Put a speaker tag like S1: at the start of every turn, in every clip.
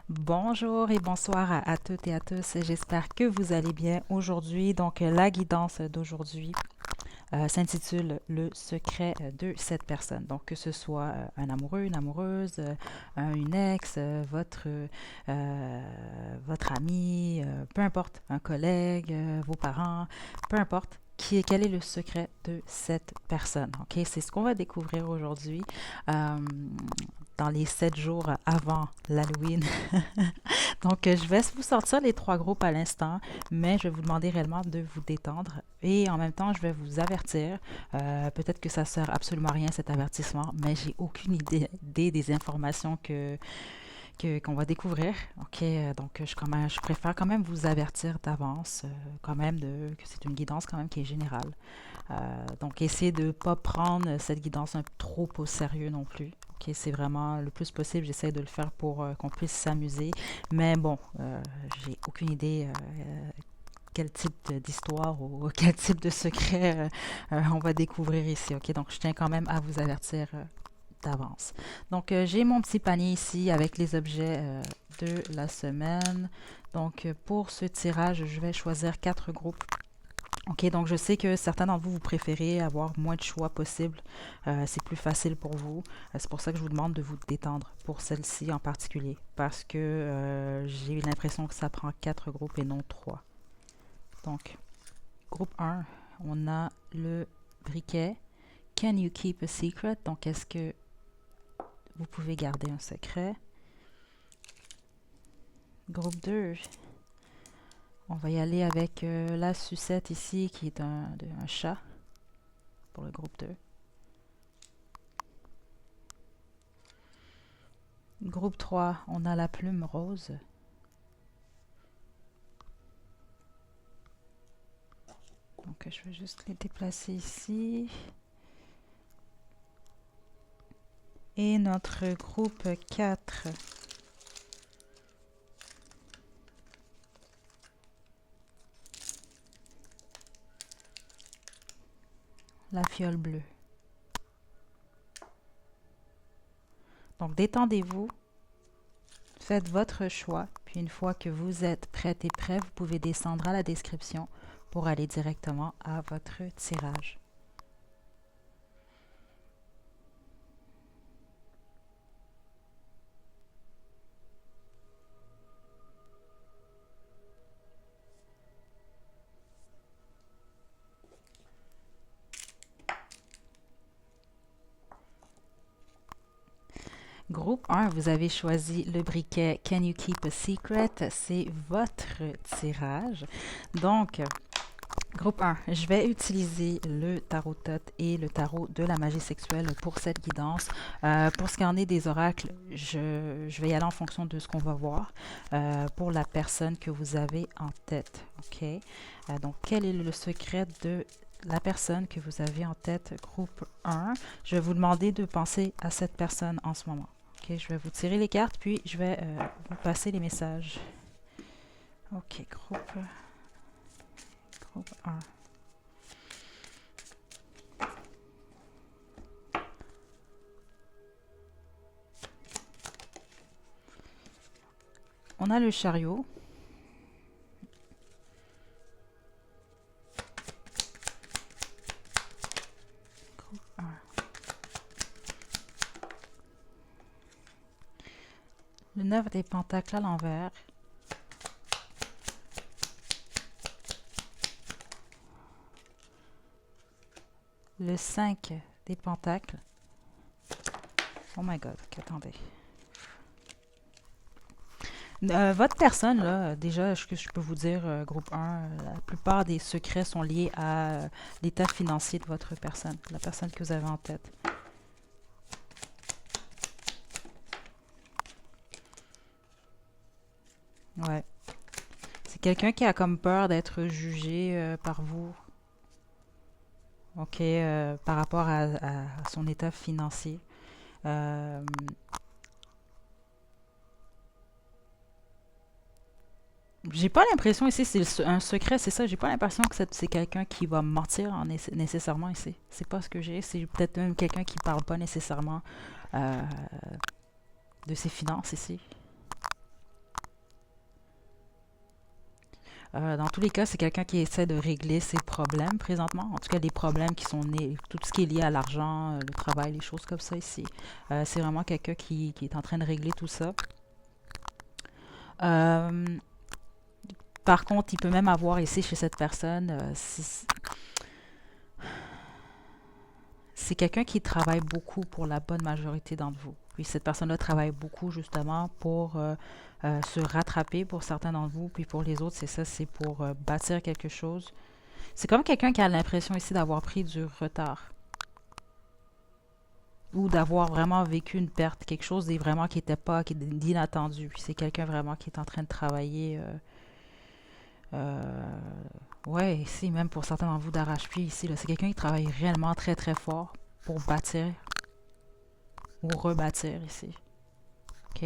S1: Bonjour et bonsoir à toutes et à tous. J'espère que vous allez bien aujourd'hui. Donc, la guidance d'aujourd'hui s'intitule Le secret de cette personne. Donc, que ce soit un amoureux, une amoureuse, une ex, votre ami, peu importe, un collègue, vos parents, peu importe. Quel est le secret de cette personne? Ok, c'est ce qu'on va découvrir aujourd'hui. Euh, dans les 7 jours avant l'Halloween. Donc, je vais vous sortir les trois groupes à l'instant, mais je vais vous demander réellement de vous détendre. Et en même temps, je vais vous avertir. Peut-être que ça sert absolument à rien cet avertissement, mais j'ai aucune idée des informations qu'on va découvrir. Ok, donc je préfère quand même vous avertir d'avance, quand même que c'est une guidance quand même qui est générale. Donc, essayez de ne pas prendre cette guidance trop au sérieux non plus. Ok, c'est vraiment le plus possible, j'essaie de le faire pour qu'on puisse s'amuser. Mais bon, j'ai aucune idée quel type d'histoire ou quel type de secret on va découvrir ici. Ok, donc je tiens quand même à vous avertir d'avance. Donc, j'ai mon petit panier ici avec les objets de la semaine. Donc, pour ce tirage, je vais choisir 4 groupes. Ok, donc je sais que certains d'entre vous, vous préférez avoir moins de choix possible. C'est plus facile pour vous. C'est pour ça que je vous demande de vous détendre pour celle-ci en particulier. Parce que j'ai l'impression que ça prend 4 groupes et non 3. Donc, groupe 1, on a le briquet. Can you keep a secret? Donc, est-ce que vous pouvez garder un secret? Groupe 2, on va y aller avec la sucette ici qui est un chat pour le groupe 2. Groupe 3, on a la plume rose. Donc, je vais juste les déplacer ici. Et notre groupe 4, la fiole bleue. Donc, détendez-vous, faites votre choix, puis une fois que vous êtes prête et prêt, vous pouvez descendre à la description pour aller directement à votre tirage. Groupe 1, vous avez choisi le briquet Can You Keep a Secret? C'est votre tirage. Donc, groupe 1, je vais utiliser le tarot Tot et le tarot de la magie sexuelle pour cette guidance. Pour ce qui en est des oracles, je vais y aller en fonction de ce qu'on va voir pour la personne que vous avez en tête. OK? Donc, quel est le secret de la personne que vous avez en tête, groupe 1? Je vais vous demander de penser à cette personne en ce moment. OK, je vais vous tirer les cartes, puis je vais vous passer les messages. OK, groupe 1. On a le chariot. Groupe 1. Le 9 des pentacles à l'envers. Le 5 des pentacles. Oh my god, ok, attendez. Votre personne, là, déjà, ce que je peux vous dire, groupe 1, la plupart des secrets sont liés à l'état financier de votre personne, la personne que vous avez en tête. Ouais. C'est quelqu'un qui a comme peur d'être jugé par vous, ok, par rapport à son état financier. Euh, J'ai pas l'impression ici, c'est un secret, c'est ça. J'ai pas l'impression que c'est quelqu'un qui va mentir nécessairement ici. C'est pas ce que j'ai. C'est peut-être même quelqu'un qui parle pas nécessairement euh, de ses finances ici. Dans tous les cas, c'est quelqu'un qui essaie de régler ses problèmes présentement. En tout cas, les problèmes qui sont nés, tout ce qui est lié à l'argent, le travail, les choses comme ça ici. C'est vraiment quelqu'un qui est en train de régler tout ça. Euh, Par contre, il peut même avoir ici chez cette personne, c'est quelqu'un qui travaille beaucoup pour la bonne majorité d'entre vous. Puis cette personne-là travaille beaucoup justement pour se rattraper pour certains d'entre vous, puis pour les autres, c'est ça, c'est pour bâtir quelque chose. C'est comme quelqu'un qui a l'impression ici d'avoir pris du retard ou d'avoir vraiment vécu une perte, quelque chose vraiment qui n'était pas, qui est d'inattendu. Puis c'est quelqu'un vraiment qui est en train de travailler. Euh, ouais, ici, même pour certains d'entre vous d'arrache-pied, ici, là, c'est quelqu'un qui travaille réellement très très fort pour bâtir ou rebâtir ici. Ok,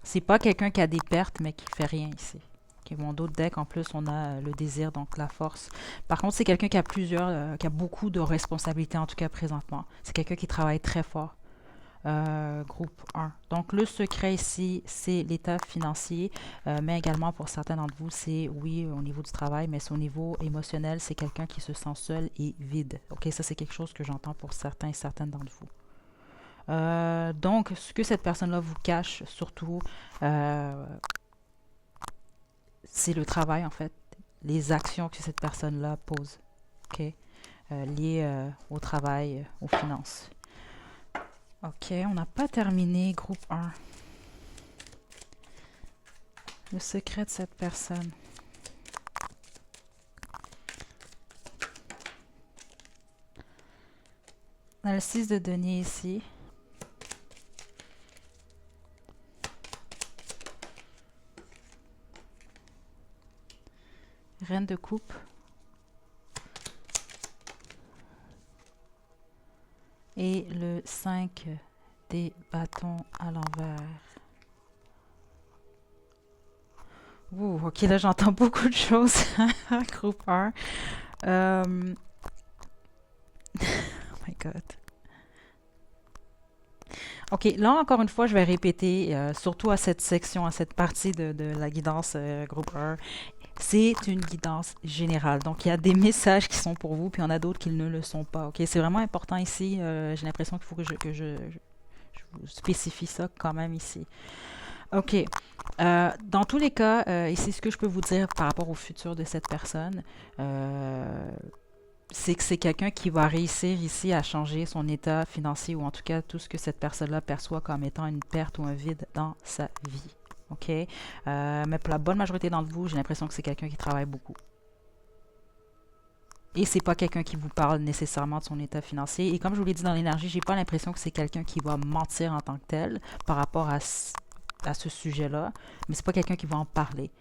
S1: c'est pas quelqu'un qui a des pertes mais qui fait rien ici. Ok, mon d'autres deck en plus on a le désir donc la force. Par contre c'est quelqu'un qui a qui a beaucoup de responsabilités en tout cas présentement. C'est quelqu'un qui travaille très fort. Groupe 1. Donc le secret ici, c'est l'état financier, mais également pour certains d'entre vous, c'est oui au niveau du travail, mais c'est au niveau émotionnel, c'est quelqu'un qui se sent seul et vide. Ok, ça c'est quelque chose que j'entends pour certains et certaines d'entre vous. Donc, ce que cette personne-là vous cache, surtout, euh, c'est le travail, en fait, les actions que cette personne-là pose, ok, liées au travail, aux finances. Ok, on n'a pas terminé, groupe 1. Le secret de cette personne. On a le 6 de denier ici. Reine de coupe. Et le 5 des bâtons à l'envers. Ouh, ok, là j'entends beaucoup de choses. Groupe 1. Oh my god. Ok, là encore une fois, je vais répéter, surtout à cette section, à cette partie de la guidance groupe 1. C'est une guidance générale. Donc, il y a des messages qui sont pour vous, puis il y en a d'autres qui ne le sont pas. Ok, c'est vraiment important ici. J'ai l'impression qu'il faut je vous spécifie ça quand même ici. Ok. Dans tous les cas, ici, ce que je peux vous dire par rapport au futur de cette personne, c'est que c'est quelqu'un qui va réussir ici à changer son état financier ou en tout cas tout ce que cette personne-là perçoit comme étant une perte ou un vide dans sa vie. OK? Mais pour la bonne majorité d'entre vous, j'ai l'impression que c'est quelqu'un qui travaille beaucoup. Et c'est pas quelqu'un qui vous parle nécessairement de son état financier. Et comme je vous l'ai dit dans l'énergie, j'ai pas l'impression que c'est quelqu'un qui va mentir en tant que tel par rapport à ce sujet-là. Mais c'est pas quelqu'un qui va en parler.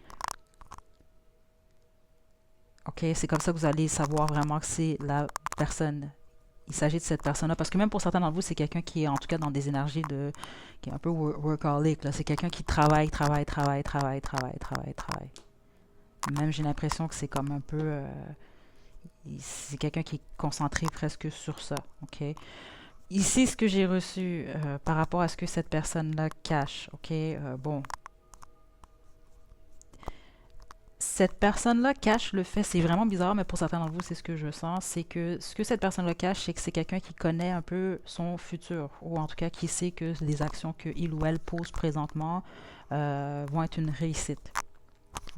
S1: OK? C'est comme ça que vous allez savoir vraiment que c'est la personne. Il s'agit de cette personne-là. Parce que même pour certains d'entre vous, c'est quelqu'un qui est en tout cas dans des énergies qui est un peu workaholic, là. C'est quelqu'un qui travaille, travaille, travaille, travaille, travaille, travaille, travaille. Même j'ai l'impression que c'est comme un peu... c'est quelqu'un qui est concentré presque sur ça. OK? Ici, ce que j'ai reçu par rapport à ce que cette personne-là cache. OK? Bon, cette personne-là cache le fait, c'est vraiment bizarre, mais pour certains d'entre vous, c'est ce que je sens, c'est que ce que cette personne-là cache, c'est que c'est quelqu'un qui connaît un peu son futur, ou en tout cas qui sait que les actions qu'il ou elle pose présentement vont être une réussite.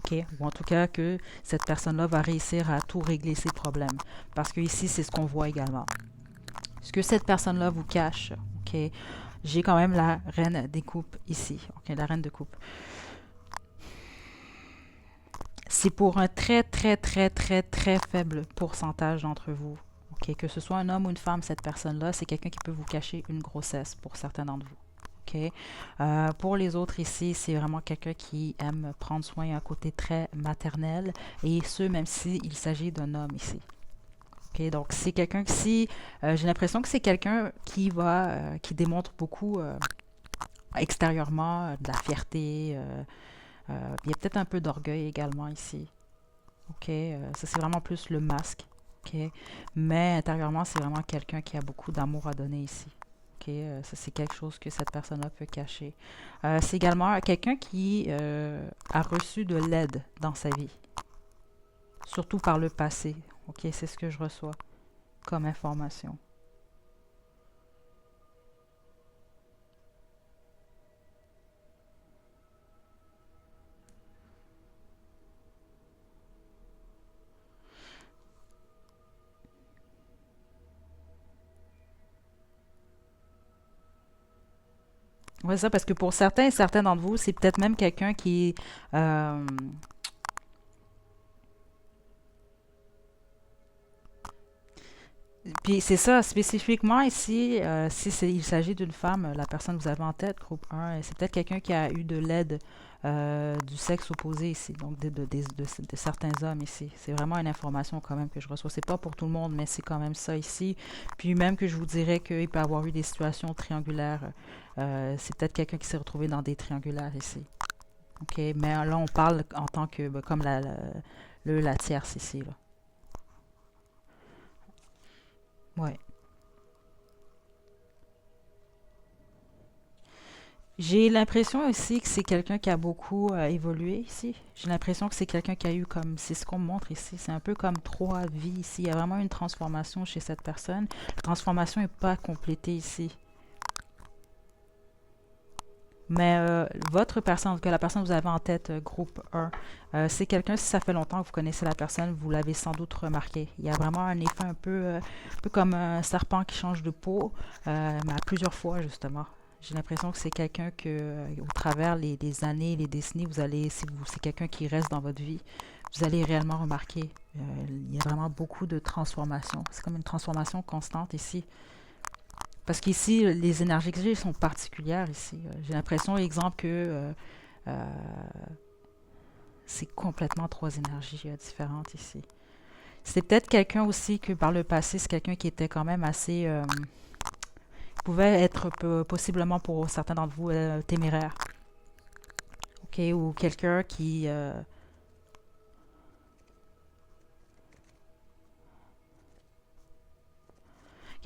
S1: OK? Ou en tout cas que cette personne-là va réussir à tout régler ses problèmes. Parce que ici, c'est ce qu'on voit également. Ce que cette personne-là vous cache, OK? J'ai quand même la reine des coupes ici. OK? La reine de coupe. C'est pour un très, très, très, très, très faible pourcentage d'entre vous. OK? Que ce soit un homme ou une femme, cette personne-là, c'est quelqu'un qui peut vous cacher une grossesse pour certains d'entre vous. OK? Pour les autres ici, c'est vraiment quelqu'un qui aime prendre soin à côté très maternel, et ce, même s'il s'agit d'un homme ici. OK? Donc, c'est quelqu'un qui, si, j'ai l'impression que c'est quelqu'un qui démontre beaucoup extérieurement de la fierté. Il y a peut-être un peu d'orgueil également ici. OK? Ça, c'est vraiment plus le masque. OK? Mais intérieurement, c'est vraiment quelqu'un qui a beaucoup d'amour à donner ici. OK, ça, c'est quelque chose que cette personne-là peut cacher. C'est également quelqu'un qui a reçu de l'aide dans sa vie, surtout par le passé. OK, c'est ce que je reçois comme information. Oui, ça, parce que pour certains et certains d'entre vous, c'est peut-être même quelqu'un qui... euh, puis c'est ça, spécifiquement ici, si il s'agit d'une femme, la personne que vous avez en tête, groupe 1, c'est peut-être quelqu'un qui a eu de l'aide du sexe opposé ici, donc de certains hommes ici. C'est vraiment une information quand même que je reçois. C'est pas pour tout le monde, mais c'est quand même ça ici. Puis même que je vous dirais qu'il peut y avoir eu des situations triangulaires. C'est peut-être quelqu'un qui s'est retrouvé dans des triangulaires ici. OK, mais là, on parle en tant que, ben, comme la tierce ici, là. Ouais. J'ai l'impression aussi que c'est quelqu'un qui a beaucoup évolué ici. J'ai l'impression que c'est quelqu'un qui a eu comme, c'est ce qu'on me montre ici, c'est un peu comme trois vies ici. Il y a vraiment une transformation chez cette personne. La transformation n'est pas complétée ici. Mais votre personne, en tout cas la personne que vous avez en tête, groupe 1, c'est quelqu'un, si ça fait longtemps que vous connaissez la personne, vous l'avez sans doute remarqué. Il y a vraiment un effet un peu comme un serpent qui change de peau, mais à plusieurs fois justement. J'ai l'impression que c'est quelqu'un que, au travers les années, les décennies, vous allez, si vous, c'est quelqu'un qui reste dans votre vie, vous allez réellement remarquer. Il y a vraiment beaucoup de transformations. C'est comme une transformation constante ici. Parce qu'ici, les énergies que j'ai sont particulières ici. J'ai l'impression, exemple, que euh, c'est complètement trois énergies différentes ici. C'est peut-être quelqu'un aussi que par le passé, c'est quelqu'un qui était quand même assez... pouvait être possiblement pour certains d'entre vous téméraire. OK? Ou quelqu'un qui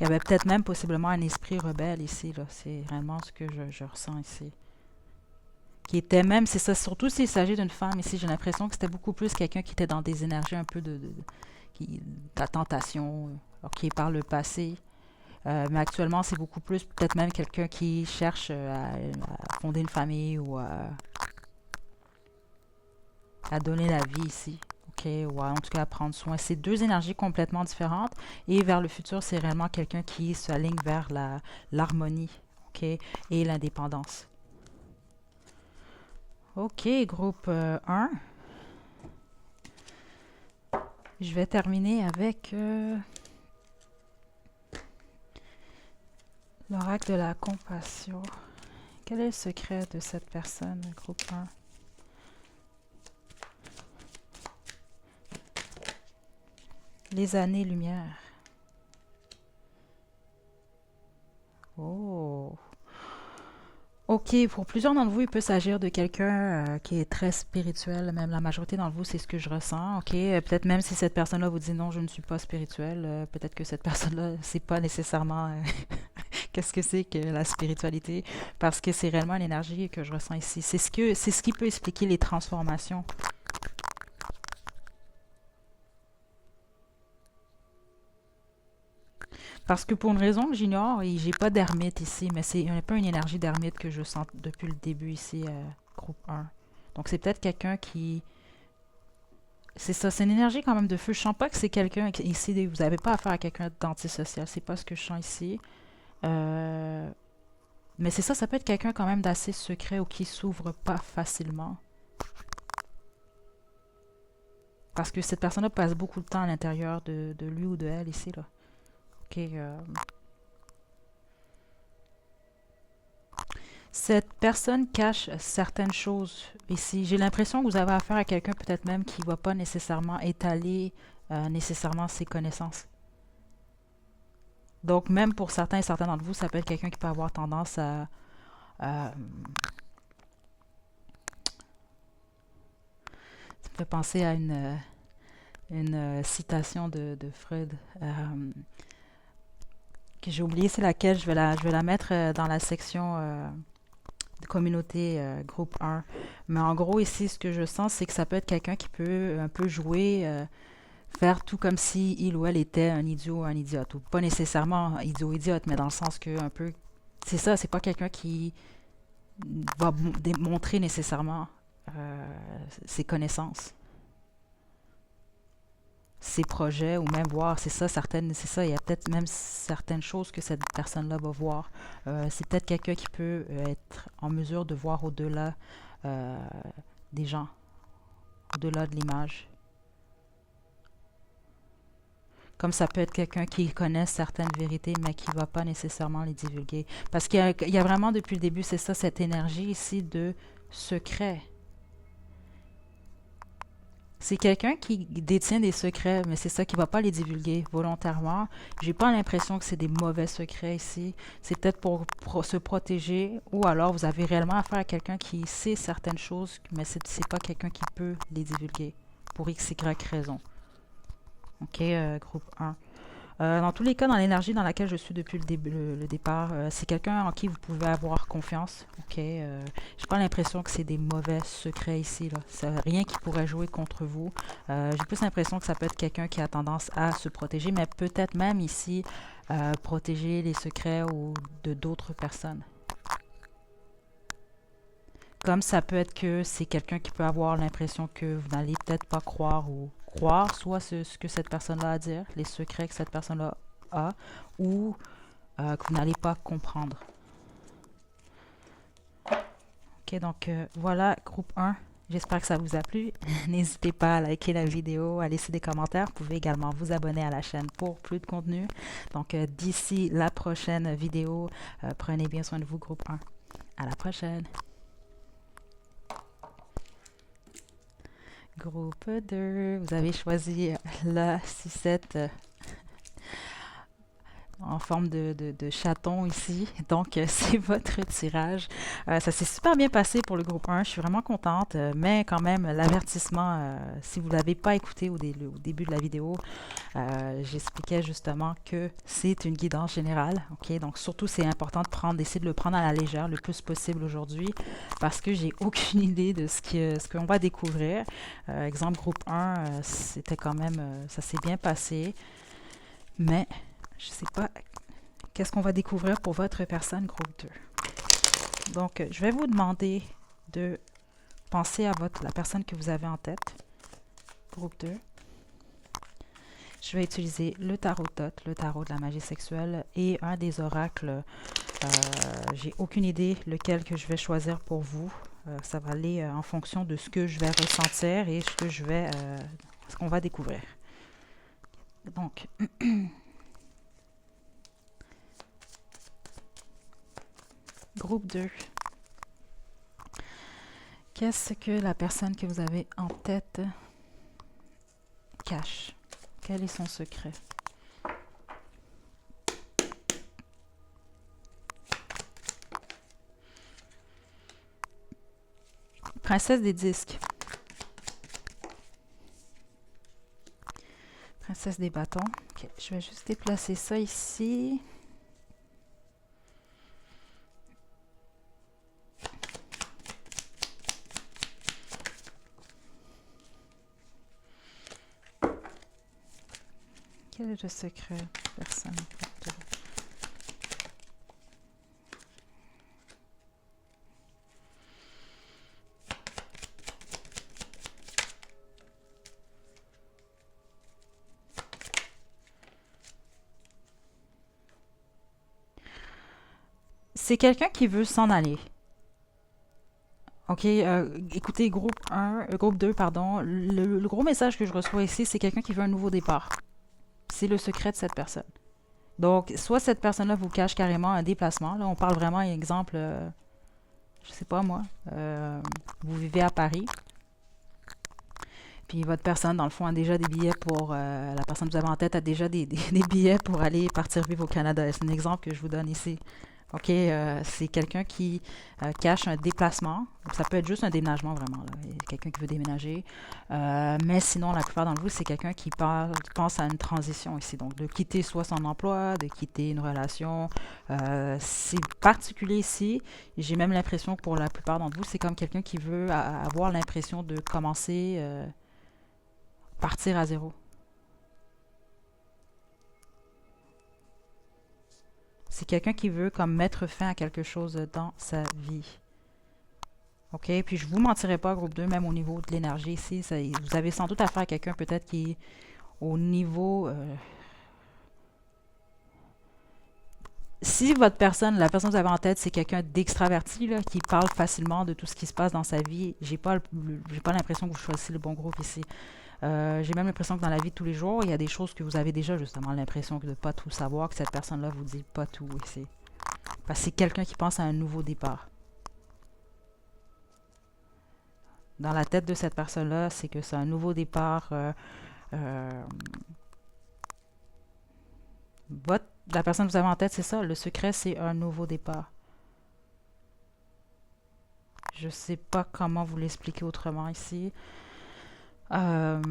S1: avait peut-être même possiblement un esprit rebelle ici. Là. C'est réellement ce que je ressens ici. Qui était même, c'est ça, surtout s'il s'agit d'une femme ici, j'ai l'impression que c'était beaucoup plus quelqu'un qui était dans des énergies un peu de la tentation, ok, par le passé. Mais actuellement, c'est beaucoup plus peut-être même quelqu'un qui cherche à fonder une famille ou à donner la vie ici. OK, ou en tout cas à prendre soin. C'est deux énergies complètement différentes. Et vers le futur, c'est réellement quelqu'un qui s'aligne vers l'harmonie, OK, et l'indépendance. OK, groupe 1. Je vais terminer avec l'oracle de la compassion. Quel est le secret de cette personne, groupe 1? Les années-lumière. Oh. OK, pour plusieurs d'entre vous, il peut s'agir de quelqu'un qui est très spirituel. Même la majorité d'entre vous, c'est ce que je ressens. OK, peut-être même si cette personne-là vous dit non, je ne suis pas spirituel, peut-être que cette personne-là, c'est pas nécessairement qu'est-ce que c'est que la spiritualité, parce que c'est réellement l'énergie que je ressens ici. C'est ce qui peut expliquer les transformations. Parce que pour une raison que j'ignore, et j'ai pas d'ermite ici, mais c'est un peu une énergie d'ermite que je sens depuis le début ici, groupe 1. Donc c'est peut-être quelqu'un qui... C'est ça, c'est une énergie quand même de feu. Je sens pas que c'est quelqu'un ici, vous n'avez pas affaire à quelqu'un d'antisocial, c'est pas ce que je sens ici. Euh, mais c'est ça, ça peut être quelqu'un quand même d'assez secret ou qui s'ouvre pas facilement. Parce que cette personne-là passe beaucoup de temps à l'intérieur de lui ou de elle ici, là. Ok, cette personne cache certaines choses ici. J'ai l'impression que vous avez affaire à quelqu'un peut-être même qui ne va pas nécessairement étaler nécessairement ses connaissances. Donc même pour certains et certains d'entre vous, ça peut être quelqu'un qui peut avoir tendance à- ça me fait penser à une citation de Freud que j'ai oublié c'est laquelle, je vais la mettre dans la section de communauté groupe 1. Mais en gros, ici, ce que je sens, c'est que ça peut être quelqu'un qui peut un peu jouer, faire tout comme si il ou elle était un idiot ou un idiote. Ou pas nécessairement idiot-idiote, mais dans le sens que un peu. C'est ça, c'est pas quelqu'un qui va démontrer nécessairement ses connaissances, ses projets, ou même voir, c'est ça, il y a peut-être même certaines choses que cette personne-là va voir. C'est peut-être quelqu'un qui peut être en mesure de voir au-delà euh, des gens, au-delà de l'image. Comme ça peut être quelqu'un qui connaît certaines vérités, mais qui ne va pas nécessairement les divulguer. Parce qu'il y a vraiment, depuis le début, c'est ça, cette énergie ici de secret. C'est quelqu'un qui détient des secrets, mais c'est ça qui ne va pas les divulguer volontairement. J'ai pas l'impression que c'est des mauvais secrets ici. C'est peut-être pour se protéger, ou alors vous avez réellement affaire à quelqu'un qui sait certaines choses, mais c'est pas quelqu'un qui peut les divulguer pour x, y raison. OK, groupe 1. Dans tous les cas, dans l'énergie dans laquelle je suis depuis le départ, c'est quelqu'un en qui vous pouvez avoir confiance. OK, j'ai pas l'impression que c'est des mauvais secrets ici, là. C'est rien qui pourrait jouer contre vous. J'ai plus l'impression que ça peut être quelqu'un qui a tendance à se protéger, mais peut-être même ici protéger les secrets ou de d'autres personnes. Comme ça peut être que c'est quelqu'un qui peut avoir l'impression que vous n'allez peut-être pas croire ou croire soit ce que cette personne-là a à dire, les secrets que cette personne-là a, ou que vous n'allez pas comprendre. Ok, donc voilà, groupe 1. J'espère que ça vous a plu. N'hésitez pas à liker la vidéo, à laisser des commentaires. Vous pouvez également vous abonner à la chaîne pour plus de contenu. Donc d'ici la prochaine vidéo, prenez bien soin de vous, groupe 1. À la prochaine. Groupe 2, vous avez choisi la 6-7 en forme de chaton ici. Donc, c'est votre tirage. Ça s'est super bien passé pour le groupe 1. Je suis vraiment contente. Mais quand même, l'avertissement, si vous ne l'avez pas écouté au début de la vidéo, j'expliquais justement que c'est une guidance générale. OK? Donc, surtout, c'est important d'essayer de le prendre à la légère le plus possible aujourd'hui parce que j'ai aucune idée de ce qu'on va découvrir. Exemple, groupe 1, c'était quand même, ça s'est bien passé. Mais je ne sais pas qu'est-ce qu'on va découvrir pour votre personne, groupe 2. Donc, je vais vous demander de penser à la personne que vous avez en tête, groupe 2. Je vais utiliser le tarot Thoth, le tarot de la magie sexuelle et un des oracles. J'ai aucune idée lequel que je vais choisir pour vous. Ça va aller en fonction de ce que je vais ressentir et ce qu'on va découvrir. Donc, groupe 2. Qu'est-ce que la personne que vous avez en tête cache? Quel est son secret? Princesse des disques. Princesse des bâtons. Okay, je vais juste déplacer ça ici. Quel est le secret? Personne. C'est quelqu'un qui veut s'en aller. OK, écoutez, groupe 2, pardon. Le gros message que je reçois ici, c'est quelqu'un qui veut un nouveau départ. C'est le secret de cette personne. Donc, soit cette personne-là vous cache carrément un déplacement. Là, on parle vraiment, exemple, je sais pas moi, vous vivez à Paris. Puis votre personne, dans le fond, a déjà des billets pour... la personne que vous avez en tête a déjà des billets pour aller partir vivre au Canada. C'est un exemple que je vous donne ici. OK, c'est quelqu'un qui cache un déplacement. Ça peut être juste un déménagement, vraiment. Là. Il y a quelqu'un qui veut déménager. Mais sinon, la plupart d'entre vous, c'est quelqu'un qui pense à une transition ici. Donc, de quitter soit son emploi, de quitter une relation. C'est particulier ici. J'ai même l'impression que pour la plupart d'entre vous, c'est comme quelqu'un qui veut avoir l'impression de commencer, partir à zéro. C'est quelqu'un qui veut comme mettre fin à quelque chose dans sa vie. OK? Puis je vous mentirai pas, groupe 2, même au niveau de l'énergie ici, vous avez sans doute affaire à quelqu'un peut-être qui est au niveau... si votre personne, la personne que vous avez en tête, c'est quelqu'un d'extraverti, là, qui parle facilement de tout ce qui se passe dans sa vie, j'ai pas l'impression que vous choisissez le bon groupe ici. J'ai même l'impression que dans la vie de tous les jours, il y a des choses que vous avez déjà justement l'impression de ne pas tout savoir, que cette personne-là vous dit pas tout ici. Parce que c'est quelqu'un qui pense à un nouveau départ. Dans la tête de cette personne-là, c'est que c'est un nouveau départ. Euh, la personne que vous avez en tête, c'est ça. Le secret, c'est un nouveau départ. Je sais pas comment vous l'expliquer autrement ici. Euh,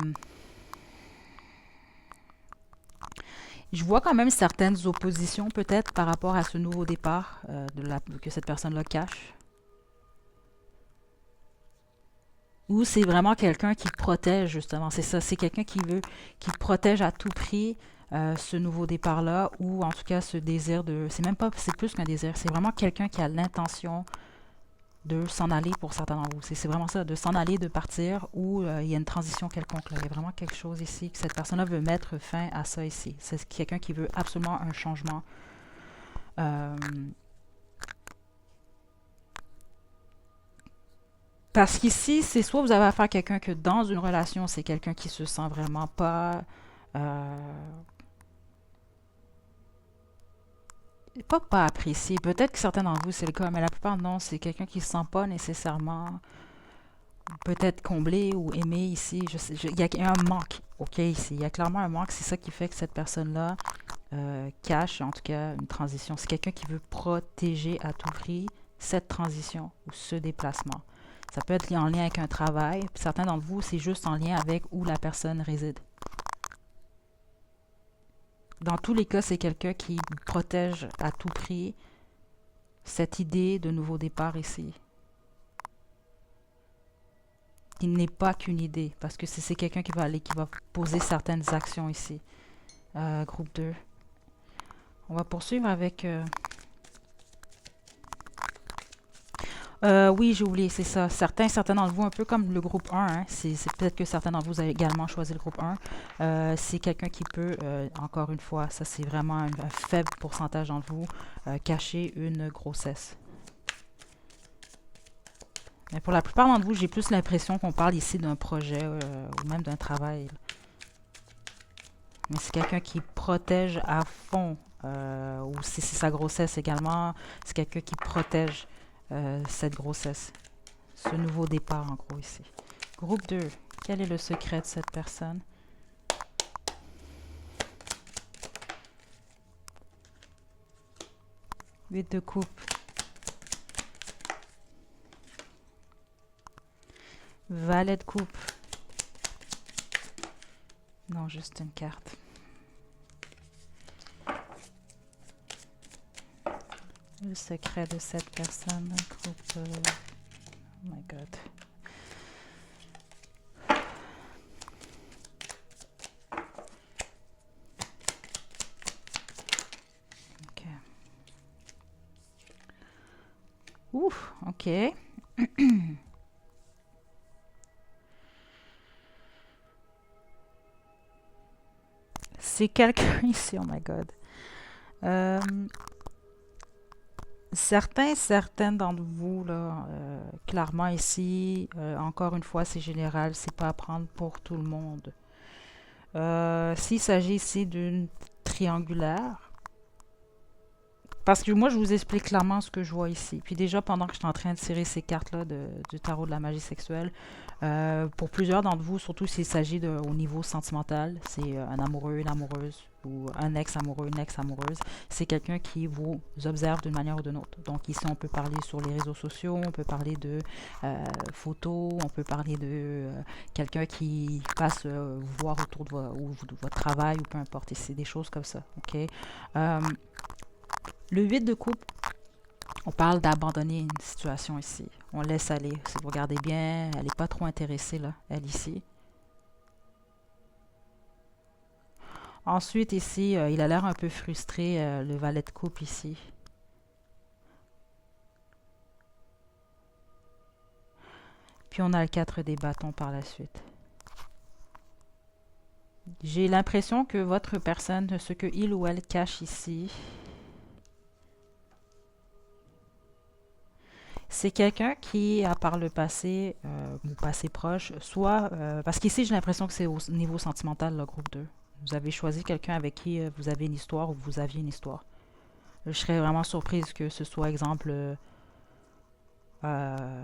S1: je vois quand même certaines oppositions peut-être par rapport à ce nouveau départ que cette personne-là cache. Ou c'est vraiment quelqu'un qui protège, justement. C'est ça, c'est quelqu'un qui protège à tout prix ce nouveau départ-là, ou en tout cas ce désir de... C'est même pas, c'est plus qu'un désir, c'est vraiment quelqu'un qui a l'intention de s'en aller pour certains d'entre vous. C'est vraiment ça, de s'en aller, de partir, ou il y a une transition quelconque. Là. Il y a vraiment quelque chose ici, que cette personne-là veut mettre fin à ça ici. C'est quelqu'un qui veut absolument un changement. Parce qu'ici, c'est soit vous avez affaire à quelqu'un que dans une relation, c'est quelqu'un qui se sent vraiment pas apprécié. Peut-être que certains d'entre vous, c'est le cas, mais la plupart, non, c'est quelqu'un qui ne se sent pas nécessairement peut-être comblé ou aimé ici. Il y a un manque, OK, ici. Il y a clairement un manque. C'est ça qui fait que cette personne-là cache, en tout cas, une transition. C'est quelqu'un qui veut protéger à tout prix cette transition ou ce déplacement. Ça peut être en lien avec un travail. Puis certains d'entre vous, c'est juste en lien avec où la personne réside. Dans tous les cas, c'est quelqu'un qui protège à tout prix cette idée de nouveau départ ici. Il n'est pas qu'une idée, parce que c'est quelqu'un qui va poser certaines actions ici. Groupe 2. On va poursuivre avec... oui, j'ai oublié, c'est ça. Certains d'entre vous, un peu comme le groupe 1, hein, c'est peut-être que certains d'entre vous avez également choisi le groupe 1. C'est quelqu'un qui peut, encore une fois, ça c'est vraiment un faible pourcentage d'entre vous, cacher une grossesse. Mais pour la plupart d'entre vous, j'ai plus l'impression qu'on parle ici d'un projet ou même d'un travail. Mais c'est quelqu'un qui protège à fond, ou si c'est sa grossesse également, c'est quelqu'un qui protège cette grossesse, ce nouveau départ en gros ici. Groupe 2, quel est le secret de cette personne? Huit de coupe. Valet de coupe. Non, juste une carte. Le secret de cette personne, groupe... oh my God. Ok. Ouf, ok. C'est quelqu'un ici, oh my God. Certaines d'entre vous, là, clairement ici, encore une fois, c'est général, c'est pas à prendre pour tout le monde. S'il s'agit ici d'une triangulaire, Parce que moi, je vous explique clairement ce que je vois ici. Puis déjà, pendant que je suis en train de tirer ces cartes-là du tarot de la magie sexuelle, pour plusieurs d'entre vous, surtout s'il s'agit au niveau sentimental, c'est un amoureux, une amoureuse, ou un ex-amoureux, une ex-amoureuse, c'est quelqu'un qui vous observe d'une manière ou d'une autre. Donc ici, on peut parler sur les réseaux sociaux, on peut parler de photos, on peut parler de quelqu'un qui passe vous voir autour de votre travail, ou peu importe. Et c'est des choses comme ça, ok? Euh, le 8 de coupe, on parle d'abandonner une situation ici. On laisse aller. Si vous regardez bien, elle n'est pas trop intéressée, là, elle ici. Ensuite, ici, il a l'air un peu frustré, le valet de coupe ici. Puis on a le 4 des bâtons par la suite. J'ai l'impression que votre personne, ce que il ou elle cache ici, c'est quelqu'un qui, à par le passé, ou passé proche, soit... parce qu'ici, j'ai l'impression que c'est au niveau sentimental, le groupe 2. Vous avez choisi quelqu'un avec qui vous avez une histoire ou vous aviez une histoire. Je serais vraiment surprise que ce soit, exemple, je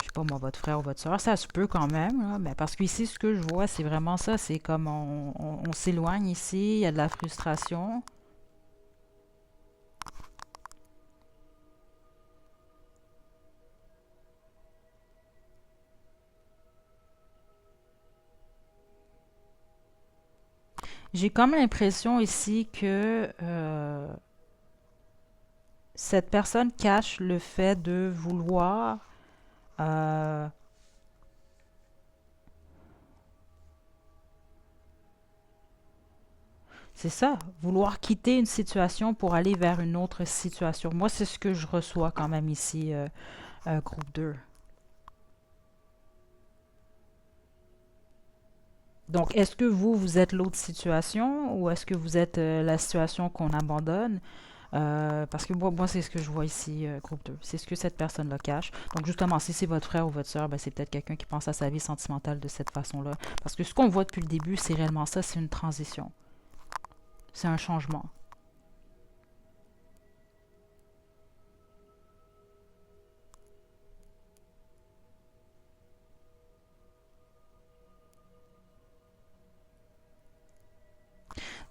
S1: sais pas moi, votre frère ou votre soeur. Ça se peut quand même, là, mais parce qu'ici, ce que je vois, c'est vraiment ça. C'est comme on s'éloigne ici, il y a de la frustration. J'ai comme l'impression ici que cette personne cache le fait de vouloir euh, c'est ça, vouloir quitter une situation pour aller vers une autre situation. Moi, c'est ce que je reçois quand même ici, groupe 2. Donc, est-ce que vous, vous êtes l'autre situation ou est-ce que vous êtes la situation qu'on abandonne? Parce que moi c'est ce que je vois ici, groupe 2. C'est ce que cette personne-là cache. Donc, justement, si c'est votre frère ou votre soeur, ben, c'est peut-être quelqu'un qui pense à sa vie sentimentale de cette façon-là. Parce que ce qu'on voit depuis le début, c'est réellement ça, c'est une transition. C'est un changement.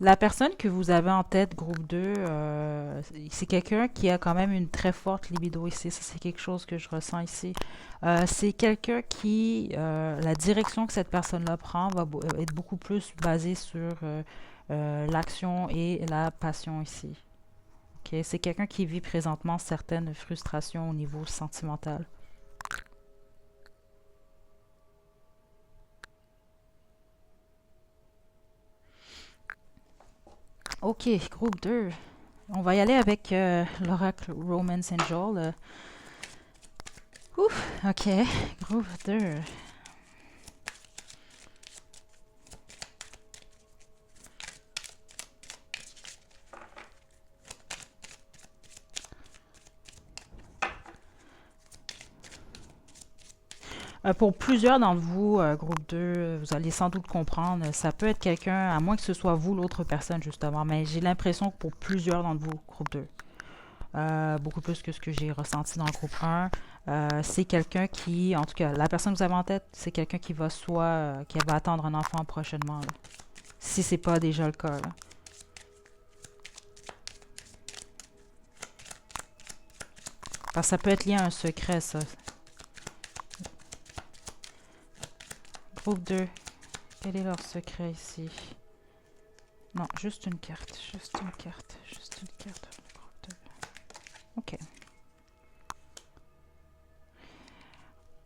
S1: La personne que vous avez en tête, groupe 2, c'est quelqu'un qui a quand même une très forte libido ici. Ça, c'est quelque chose que je ressens ici. C'est quelqu'un qui, la direction que cette personne-là prend va être beaucoup plus basée sur l'action et la passion ici. Ok. C'est quelqu'un qui vit présentement certaines frustrations au niveau sentimental. Ok, groupe 2. On va y aller avec l'oracle Romance Angel. Ouf, ok, groupe 2. Pour plusieurs d'entre vous, groupe 2, vous allez sans doute comprendre, ça peut être quelqu'un, à moins que ce soit vous l'autre personne justement, mais j'ai l'impression que pour plusieurs d'entre vous, groupe 2, beaucoup plus que ce que j'ai ressenti dans le groupe 1, c'est quelqu'un qui, en tout cas, la personne que vous avez en tête, c'est quelqu'un qui va qui va attendre un enfant prochainement, là. Si c'est pas déjà le cas, là. Parce que ça peut être lié à un secret, ça. Groupe 2, quel est leur secret ici? Non, juste une carte, juste une carte, juste une carte. Ok.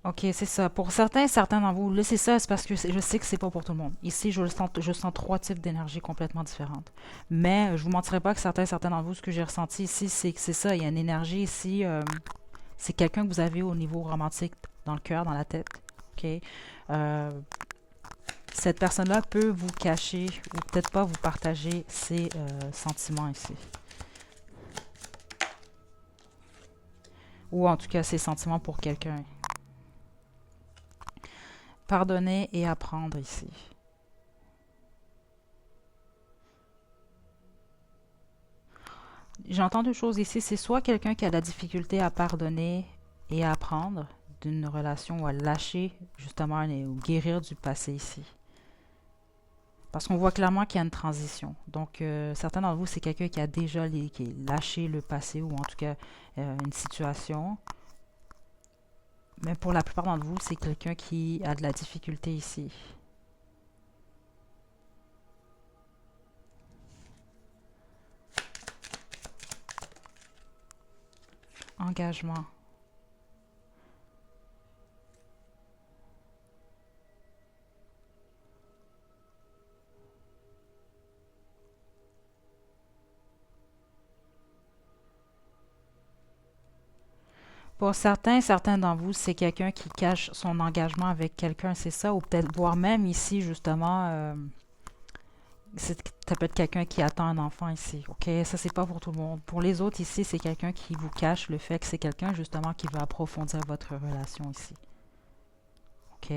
S1: Ok, c'est ça. Pour certains d'entre vous, là, c'est ça, c'est parce que je sais que c'est pas pour tout le monde. Ici, je sens trois types d'énergie complètement différentes. Mais je vous mentirai pas que certains d'entre vous, ce que j'ai ressenti ici, c'est que c'est ça. Il y a une énergie ici. C'est quelqu'un que vous avez au niveau romantique, dans le cœur, dans la tête. Ok. Euh, cette personne-là peut vous cacher ou peut-être pas vous partager ses sentiments ici. Ou en tout cas ses sentiments pour quelqu'un. Pardonner et apprendre ici. J'entends deux choses ici. C'est soit quelqu'un qui a de la difficulté à pardonner et à apprendre d'une relation ou à lâcher justement ou guérir du passé ici. Parce qu'on voit clairement qu'il y a une transition. Donc, certains d'entre vous, c'est quelqu'un qui a déjà qui a lâché le passé ou en tout cas une situation. Mais pour la plupart d'entre vous, c'est quelqu'un qui a de la difficulté ici. Engagement. Pour certains d'entre vous, c'est quelqu'un qui cache son engagement avec quelqu'un, c'est ça, ou peut-être, voire même ici, justement, ça peut être quelqu'un qui attend un enfant ici, ok? Ça, c'est pas pour tout le monde. Pour les autres ici, c'est quelqu'un qui vous cache le fait que c'est quelqu'un, justement, qui veut approfondir votre relation ici, ok?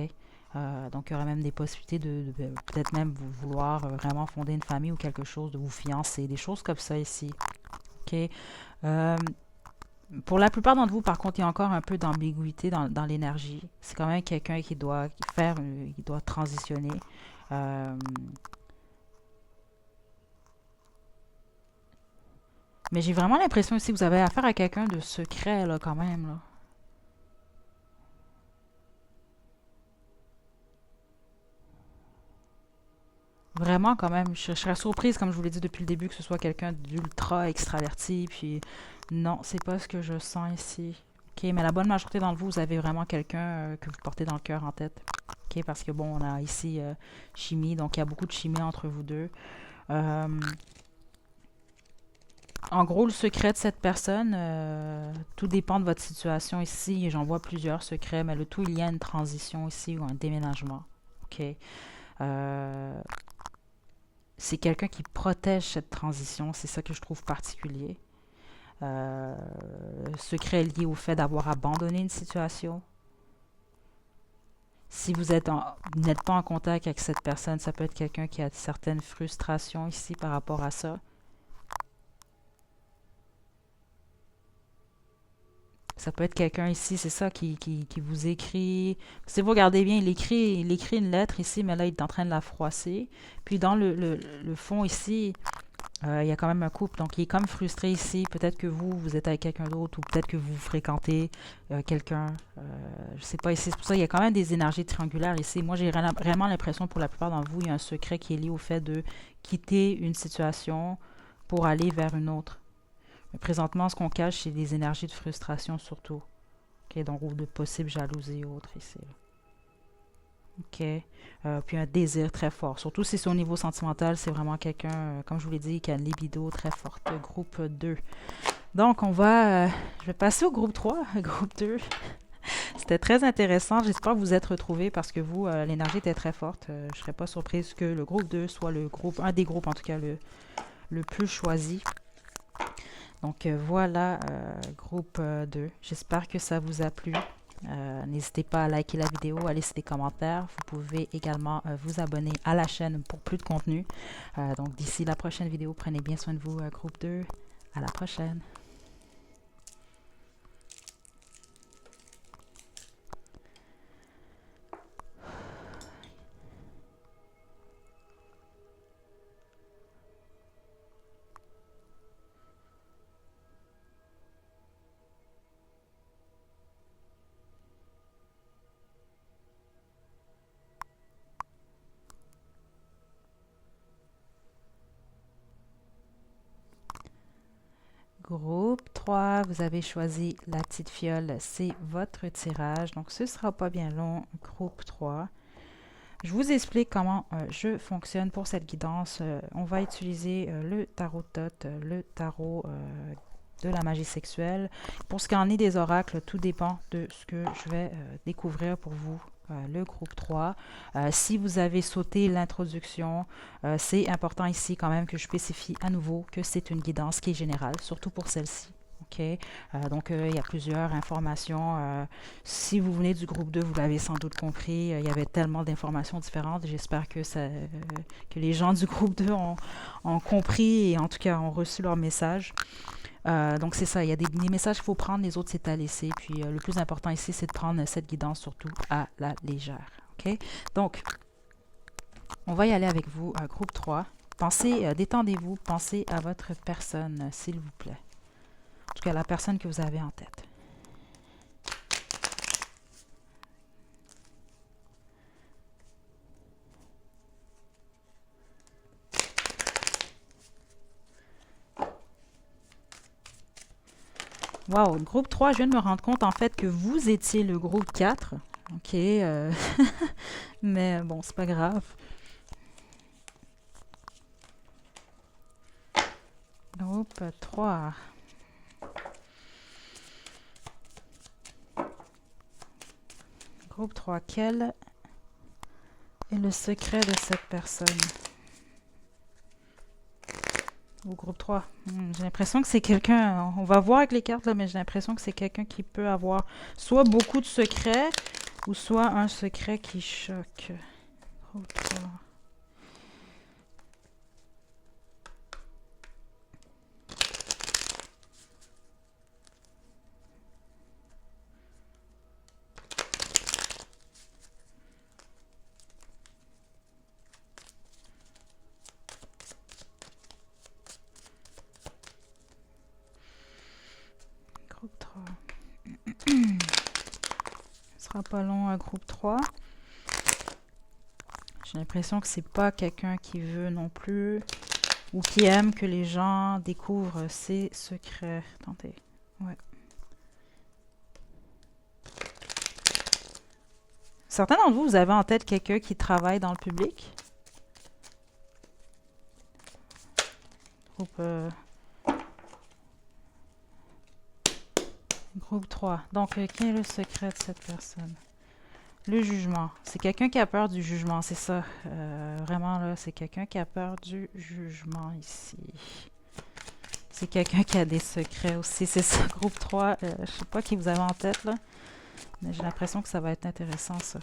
S1: Donc, il y aurait même des possibilités de peut-être même vous vouloir vraiment fonder une famille ou quelque chose, de vous fiancer, des choses comme ça ici, ok? Euh, Pour la plupart d'entre vous, par contre, il y a encore un peu d'ambiguïté dans l'énergie. C'est quand même quelqu'un qui doit qui doit transitionner. Euh, mais j'ai vraiment l'impression aussi que vous avez affaire à quelqu'un de secret, là, quand même, là. Vraiment, quand même. Je serais surprise, comme je vous l'ai dit depuis le début, que ce soit quelqu'un d'ultra extraverti. Puis, non, c'est pas ce que je sens ici. Ok, mais la bonne majorité d'entre vous, vous avez vraiment quelqu'un que vous portez dans le cœur en tête. Ok, parce que bon, on a ici chimie, donc il y a beaucoup de chimie entre vous deux. Euh, En gros, le secret de cette personne, tout dépend de votre situation ici. J'en vois plusieurs secrets, mais le tout, il y a une transition ici ou un déménagement. OK? Euh, c'est quelqu'un qui protège cette transition. C'est ça que je trouve particulier. Secret lié au fait d'avoir abandonné une situation. Si vous n'êtes pas en contact avec cette personne, ça peut être quelqu'un qui a certaines frustrations ici par rapport à ça. Ça peut être quelqu'un ici, c'est ça, qui vous écrit. Si vous regardez bien, il écrit une lettre ici, mais là, il est en train de la froisser. Puis dans le fond ici, il y a quand même un couple. Donc, il est comme frustré ici. Peut-être que vous êtes avec quelqu'un d'autre, ou peut-être que vous fréquentez quelqu'un. Je sais pas ici. C'est pour ça qu'il y a quand même des énergies triangulaires ici. Moi, j'ai vraiment l'impression, pour la plupart d'entre vous, il y a un secret qui est lié au fait de quitter une situation pour aller vers une autre. Mais présentement, ce qu'on cache, c'est des énergies de frustration surtout. OK, donc, ou de possibles jalousies et autres ici. Là. OK. Puis un désir très fort. Surtout si c'est au niveau sentimental, c'est vraiment quelqu'un, comme je vous l'ai dit, qui a une libido très forte. Groupe 2. Donc, je vais passer au groupe 3, groupe 2. C'était très intéressant. J'espère que vous êtes retrouvés parce que vous, l'énergie était très forte. Je ne serais pas surprise que le groupe 2 soit un des groupes en tout cas, le plus choisi. Donc voilà, groupe 2. J'espère que ça vous a plu. N'hésitez pas à liker la vidéo, à laisser des commentaires. Vous pouvez également vous abonner à la chaîne pour plus de contenu. Donc d'ici la prochaine vidéo, prenez bien soin de vous, groupe 2. À la prochaine. Groupe 3, vous avez choisi la petite fiole, c'est votre tirage. Donc ce ne sera pas bien long, groupe 3. Je vous explique comment je fonctionne pour cette guidance. On va utiliser le tarot Thoth, le tarot de la magie sexuelle. Pour ce qui en est des oracles, tout dépend de ce que je vais découvrir pour vous, le groupe 3. Si vous avez sauté l'introduction, c'est important ici quand même que je spécifie à nouveau que c'est une guidance qui est générale, surtout pour celle-ci. OK? Donc, il y a plusieurs informations. Si vous venez du groupe 2, vous l'avez sans doute compris, il y avait tellement d'informations différentes. J'espère que les gens du groupe 2 ont compris et en tout cas ont reçu leur message. Donc c'est ça, il y a des messages qu'il faut prendre, les autres c'est à laisser. Puis le plus important ici, c'est de prendre cette guidance surtout à la légère. OK? Donc, on va y aller avec vous, groupe 3. Pensez, détendez-vous, pensez à votre personne, s'il vous plaît. En tout cas, la personne que vous avez en tête. Wow, groupe 3, je viens de me rendre compte en fait que vous étiez le groupe 4. OK, mais bon, c'est pas grave. Groupe 3. Groupe 3, quel est le secret de cette personne? Au groupe 3. J'ai l'impression que c'est quelqu'un, on va voir avec les cartes, là, mais j'ai l'impression que c'est quelqu'un qui peut avoir soit beaucoup de secrets, ou soit un secret qui choque. Groupe 3. Groupe 3. Ce sera pas long, un groupe 3. J'ai l'impression que c'est pas quelqu'un qui veut non plus ou qui aime que les gens découvrent ses secrets. Attendez. Ouais. Certains d'entre vous, vous avez en tête quelqu'un qui travaille dans le public? Groupe, groupe 3. Donc, quel est le secret de cette personne? Le jugement. C'est quelqu'un qui a peur du jugement, c'est ça. Vraiment, là, c'est quelqu'un qui a peur du jugement ici. C'est quelqu'un qui a des secrets aussi. C'est ça, groupe 3. Je sais pas qui vous avez en tête, là. Mais j'ai l'impression que ça va être intéressant, ça.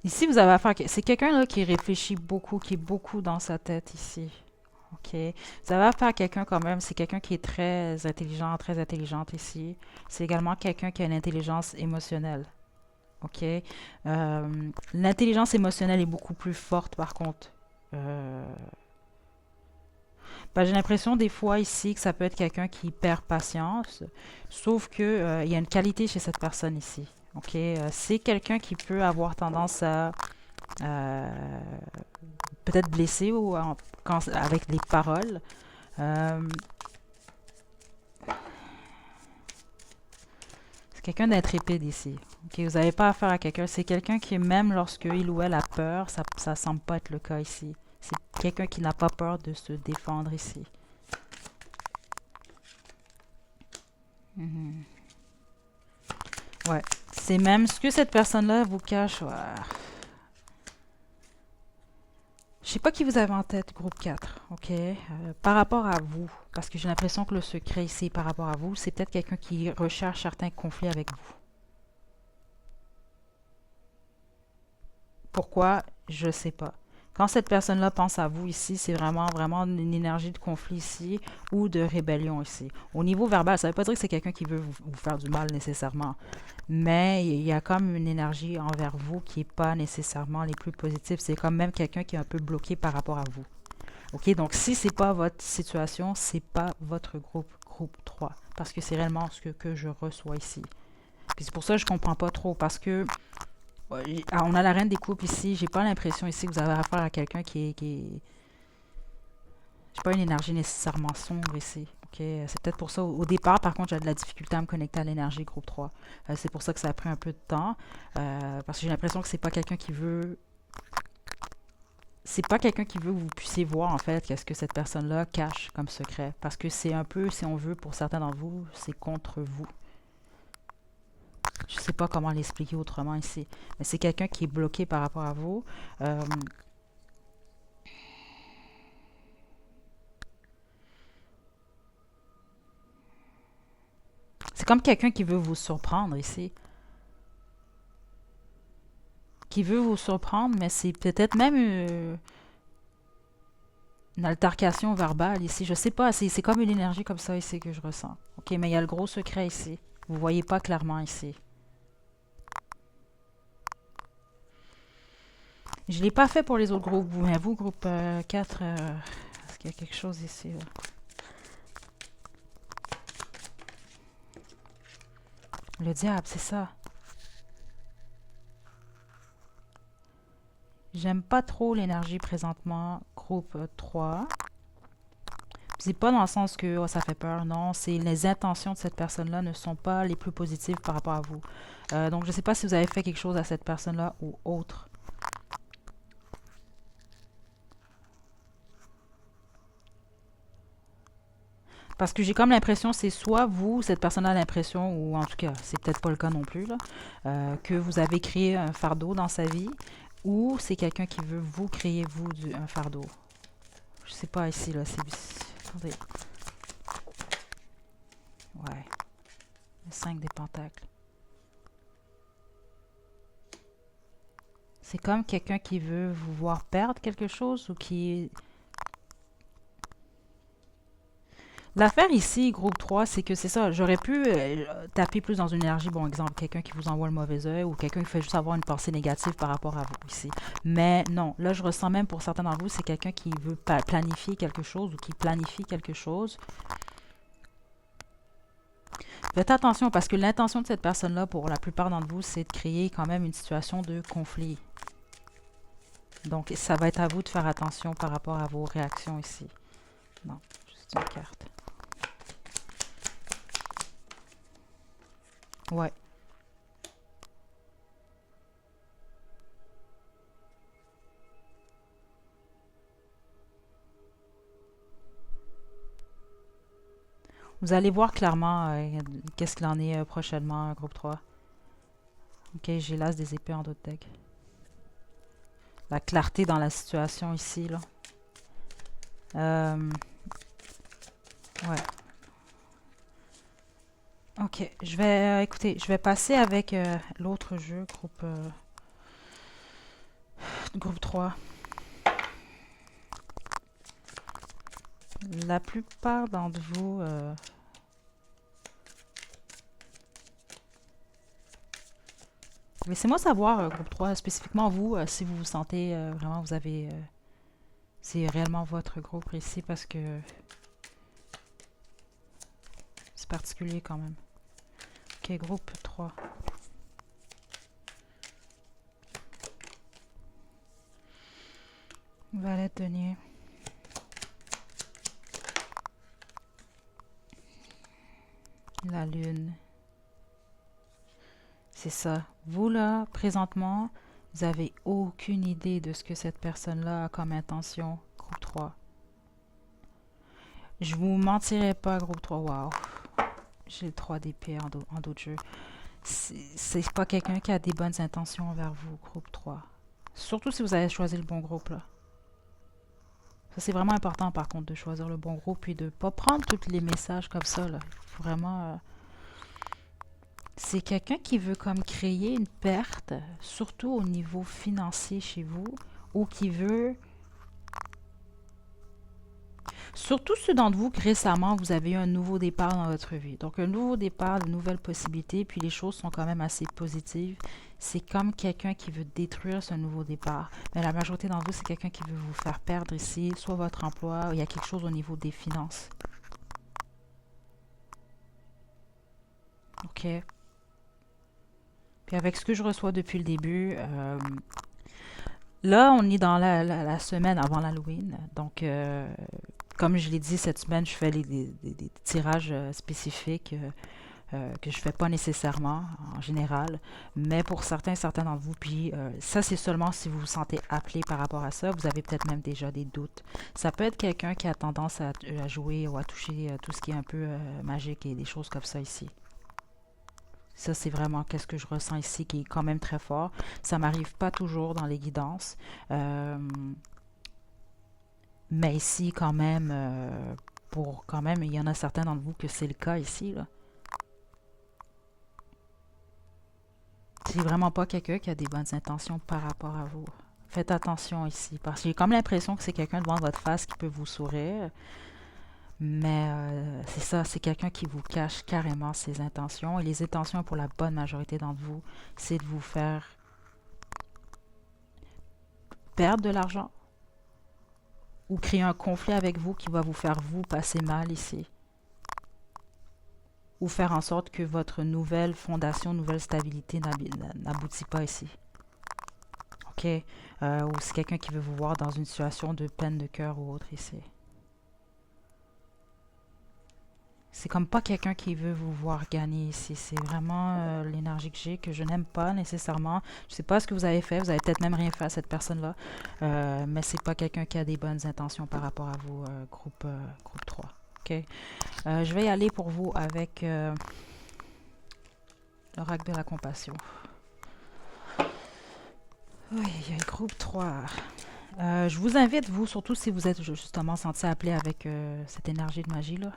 S1: Ici, vous avez affaire... C'est quelqu'un là qui réfléchit beaucoup, qui est beaucoup dans sa tête ici. OK. Vous avez affaire à quelqu'un quand même, c'est quelqu'un qui est très intelligent, très intelligente ici. C'est également quelqu'un qui a une intelligence émotionnelle. OK. L'intelligence émotionnelle est beaucoup plus forte par contre. Euh, j'ai l'impression des fois ici que ça peut être quelqu'un qui perd patience, sauf que il y a une qualité chez cette personne ici. OK. C'est quelqu'un qui peut avoir tendance à euh, peut-être blessé ou avec des paroles. Euh, c'est quelqu'un d'intrépide ici. Okay, vous n'avez pas affaire à quelqu'un. C'est quelqu'un qui, même lorsque il ou elle a peur, ça ne semble pas être le cas ici. C'est quelqu'un qui n'a pas peur de se défendre ici. Mhm. Ouais. C'est même ce que cette personne-là vous cache. Ouais. Je sais pas qui vous avez en tête, groupe 4, OK? Par rapport à vous, parce que j'ai l'impression que le secret ici, par rapport à vous, c'est peut-être quelqu'un qui recherche certains conflits avec vous. Pourquoi? Je ne sais pas. Quand cette personne-là pense à vous ici, c'est vraiment, vraiment une énergie de conflit ici ou de rébellion ici. Au niveau verbal, ça ne veut pas dire que c'est quelqu'un qui veut vous faire du mal nécessairement, mais il y a comme une énergie envers vous qui n'est pas nécessairement les plus positives. C'est comme même quelqu'un qui est un peu bloqué par rapport à vous. OK, donc si c'est pas votre situation, c'est pas votre groupe 3, parce que c'est réellement ce que je reçois ici. Puis c'est pour ça que je comprends pas trop, parce que on a la reine des couples ici. J'ai pas l'impression ici que vous avez affaire à quelqu'un j'ai pas une énergie nécessairement sombre ici. Ok, c'est peut-être pour ça. Au départ, par contre, j'ai de la difficulté à me connecter à l'énergie groupe 3. C'est pour ça que ça a pris un peu de temps. Parce que j'ai l'impression que c'est pas quelqu'un qui veut. C'est pas quelqu'un qui veut que vous puissiez voir en fait qu'est-ce que cette personne-là cache comme secret. Parce que c'est un peu, si on veut, pour certains d'entre vous, c'est contre vous. Je sais pas comment l'expliquer autrement ici. Mais c'est quelqu'un qui est bloqué par rapport à vous. Euh, c'est comme quelqu'un qui veut vous surprendre ici. qui veut vous surprendre, mais c'est peut-être même une altercation verbale ici. Je sais pas, c'est comme une énergie comme ça ici que je ressens. OK, mais il y a le gros secret ici. Vous voyez pas clairement ici. Je ne l'ai pas fait pour les autres groupes, mais vous, groupe 4, est-ce qu'il y a quelque chose ici, là? Le diable, c'est ça. J'aime pas trop l'énergie présentement, groupe 3. C'est pas dans le sens que oh, ça fait peur, non. C'est les intentions de cette personne-là ne sont pas les plus positives par rapport à vous. Donc, je sais pas si vous avez fait quelque chose à cette personne-là ou autre. Parce que j'ai comme l'impression, c'est soit vous, cette personne a l'impression, ou en tout cas, c'est peut-être pas le cas non plus, là, que vous avez créé un fardeau dans sa vie, ou c'est quelqu'un qui veut vous créer, vous, un fardeau. Je sais pas ici, là, c'est... Attendez. Ouais. Le 5 des pentacles. C'est comme quelqu'un qui veut vous voir perdre quelque chose, ou qui... L'affaire ici, groupe 3, c'est que c'est ça. J'aurais pu taper plus dans une énergie, bon exemple, quelqu'un qui vous envoie le mauvais œil ou quelqu'un qui fait juste avoir une pensée négative par rapport à vous ici. Mais non, là je ressens même pour certains d'entre vous, c'est quelqu'un qui veut planifier quelque chose ou qui planifie quelque chose. Faites attention parce que l'intention de cette personne-là, pour la plupart d'entre vous, c'est de créer quand même une situation de conflit. Donc ça va être à vous de faire attention par rapport à vos réactions ici. Non, juste une carte. Ouais. Vous allez voir clairement qu'est-ce qu'il en est prochainement, groupe 3. Ok, j'ai l'as des épées en dos de deck. La clarté dans la situation ici, là. Ouais. Ok, je vais, écoutez, je vais passer avec l'autre jeu, groupe 3. La plupart d'entre vous... laissez-moi savoir, groupe 3, spécifiquement vous, si vous vous sentez vraiment, vous avez... c'est réellement votre groupe ici, parce que c'est particulier quand même. Ok, groupe 3. Valet de denier. La lune. C'est ça. Vous, là, présentement, vous avez aucune idée de ce que cette personne-là a comme intention. Groupe 3. Je vous mentirai pas, groupe 3. Waouh. J'ai le 3 d'épée en d'autres jeux. C'est pas quelqu'un qui a des bonnes intentions envers vous, groupe 3. Surtout si vous avez choisi le bon groupe, là. Ça, c'est vraiment important, par contre, de choisir le bon groupe et de ne pas prendre tous les messages comme ça, là. Faut vraiment... c'est quelqu'un qui veut comme créer une perte, surtout au niveau financier chez vous, ou qui veut... Surtout ceux d'entre vous que récemment, vous avez eu un nouveau départ dans votre vie. Donc, un nouveau départ, de nouvelles possibilités, puis les choses sont quand même assez positives. C'est comme quelqu'un qui veut détruire ce nouveau départ. Mais la majorité d'entre vous, c'est quelqu'un qui veut vous faire perdre ici, soit votre emploi, il y a quelque chose au niveau des finances. OK. Puis avec ce que je reçois depuis le début, là, on est dans la semaine avant l'Halloween. Donc, comme je l'ai dit, cette semaine, je fais des tirages spécifiques que je ne fais pas nécessairement en général, mais pour certains d'entre vous, puis ça, c'est seulement si vous vous sentez appelé par rapport à ça. Vous avez peut-être même déjà des doutes. Ça peut être quelqu'un qui a tendance à jouer ou à toucher tout ce qui est un peu magique et des choses comme ça ici. Ça, c'est vraiment qu'est-ce que je ressens ici qui est quand même très fort. Ça m'arrive pas toujours dans les guidances. Mais ici, quand même, il y en a certains d'entre vous que c'est le cas ici, là. C'est vraiment pas quelqu'un qui a des bonnes intentions par rapport à vous. Faites attention ici, parce que j'ai comme l'impression que c'est quelqu'un devant votre face qui peut vous sourire, mais c'est ça, c'est quelqu'un qui vous cache carrément ses intentions, et les intentions pour la bonne majorité d'entre vous, c'est de vous faire perdre de l'argent ou créer un conflit avec vous qui va vous faire vous passer mal ici, ou faire en sorte que votre nouvelle fondation, nouvelle stabilité n'aboutit pas ici. OK? Ou c'est quelqu'un qui veut vous voir dans une situation de peine de cœur ou autre ici. C'est comme pas quelqu'un qui veut vous voir gagner ici. C'est vraiment l'énergie que j'ai, que je n'aime pas nécessairement. Je sais pas ce que vous avez fait. Vous avez peut-être même rien fait à cette personne-là. Mais c'est pas quelqu'un qui a des bonnes intentions par rapport à vous, groupe 3. OK? Je vais y aller pour vous avec l'oracle de la compassion. Oui, il y a groupe 3. Je vous invite, vous, surtout si vous êtes justement senti appelé avec cette énergie de magie-là.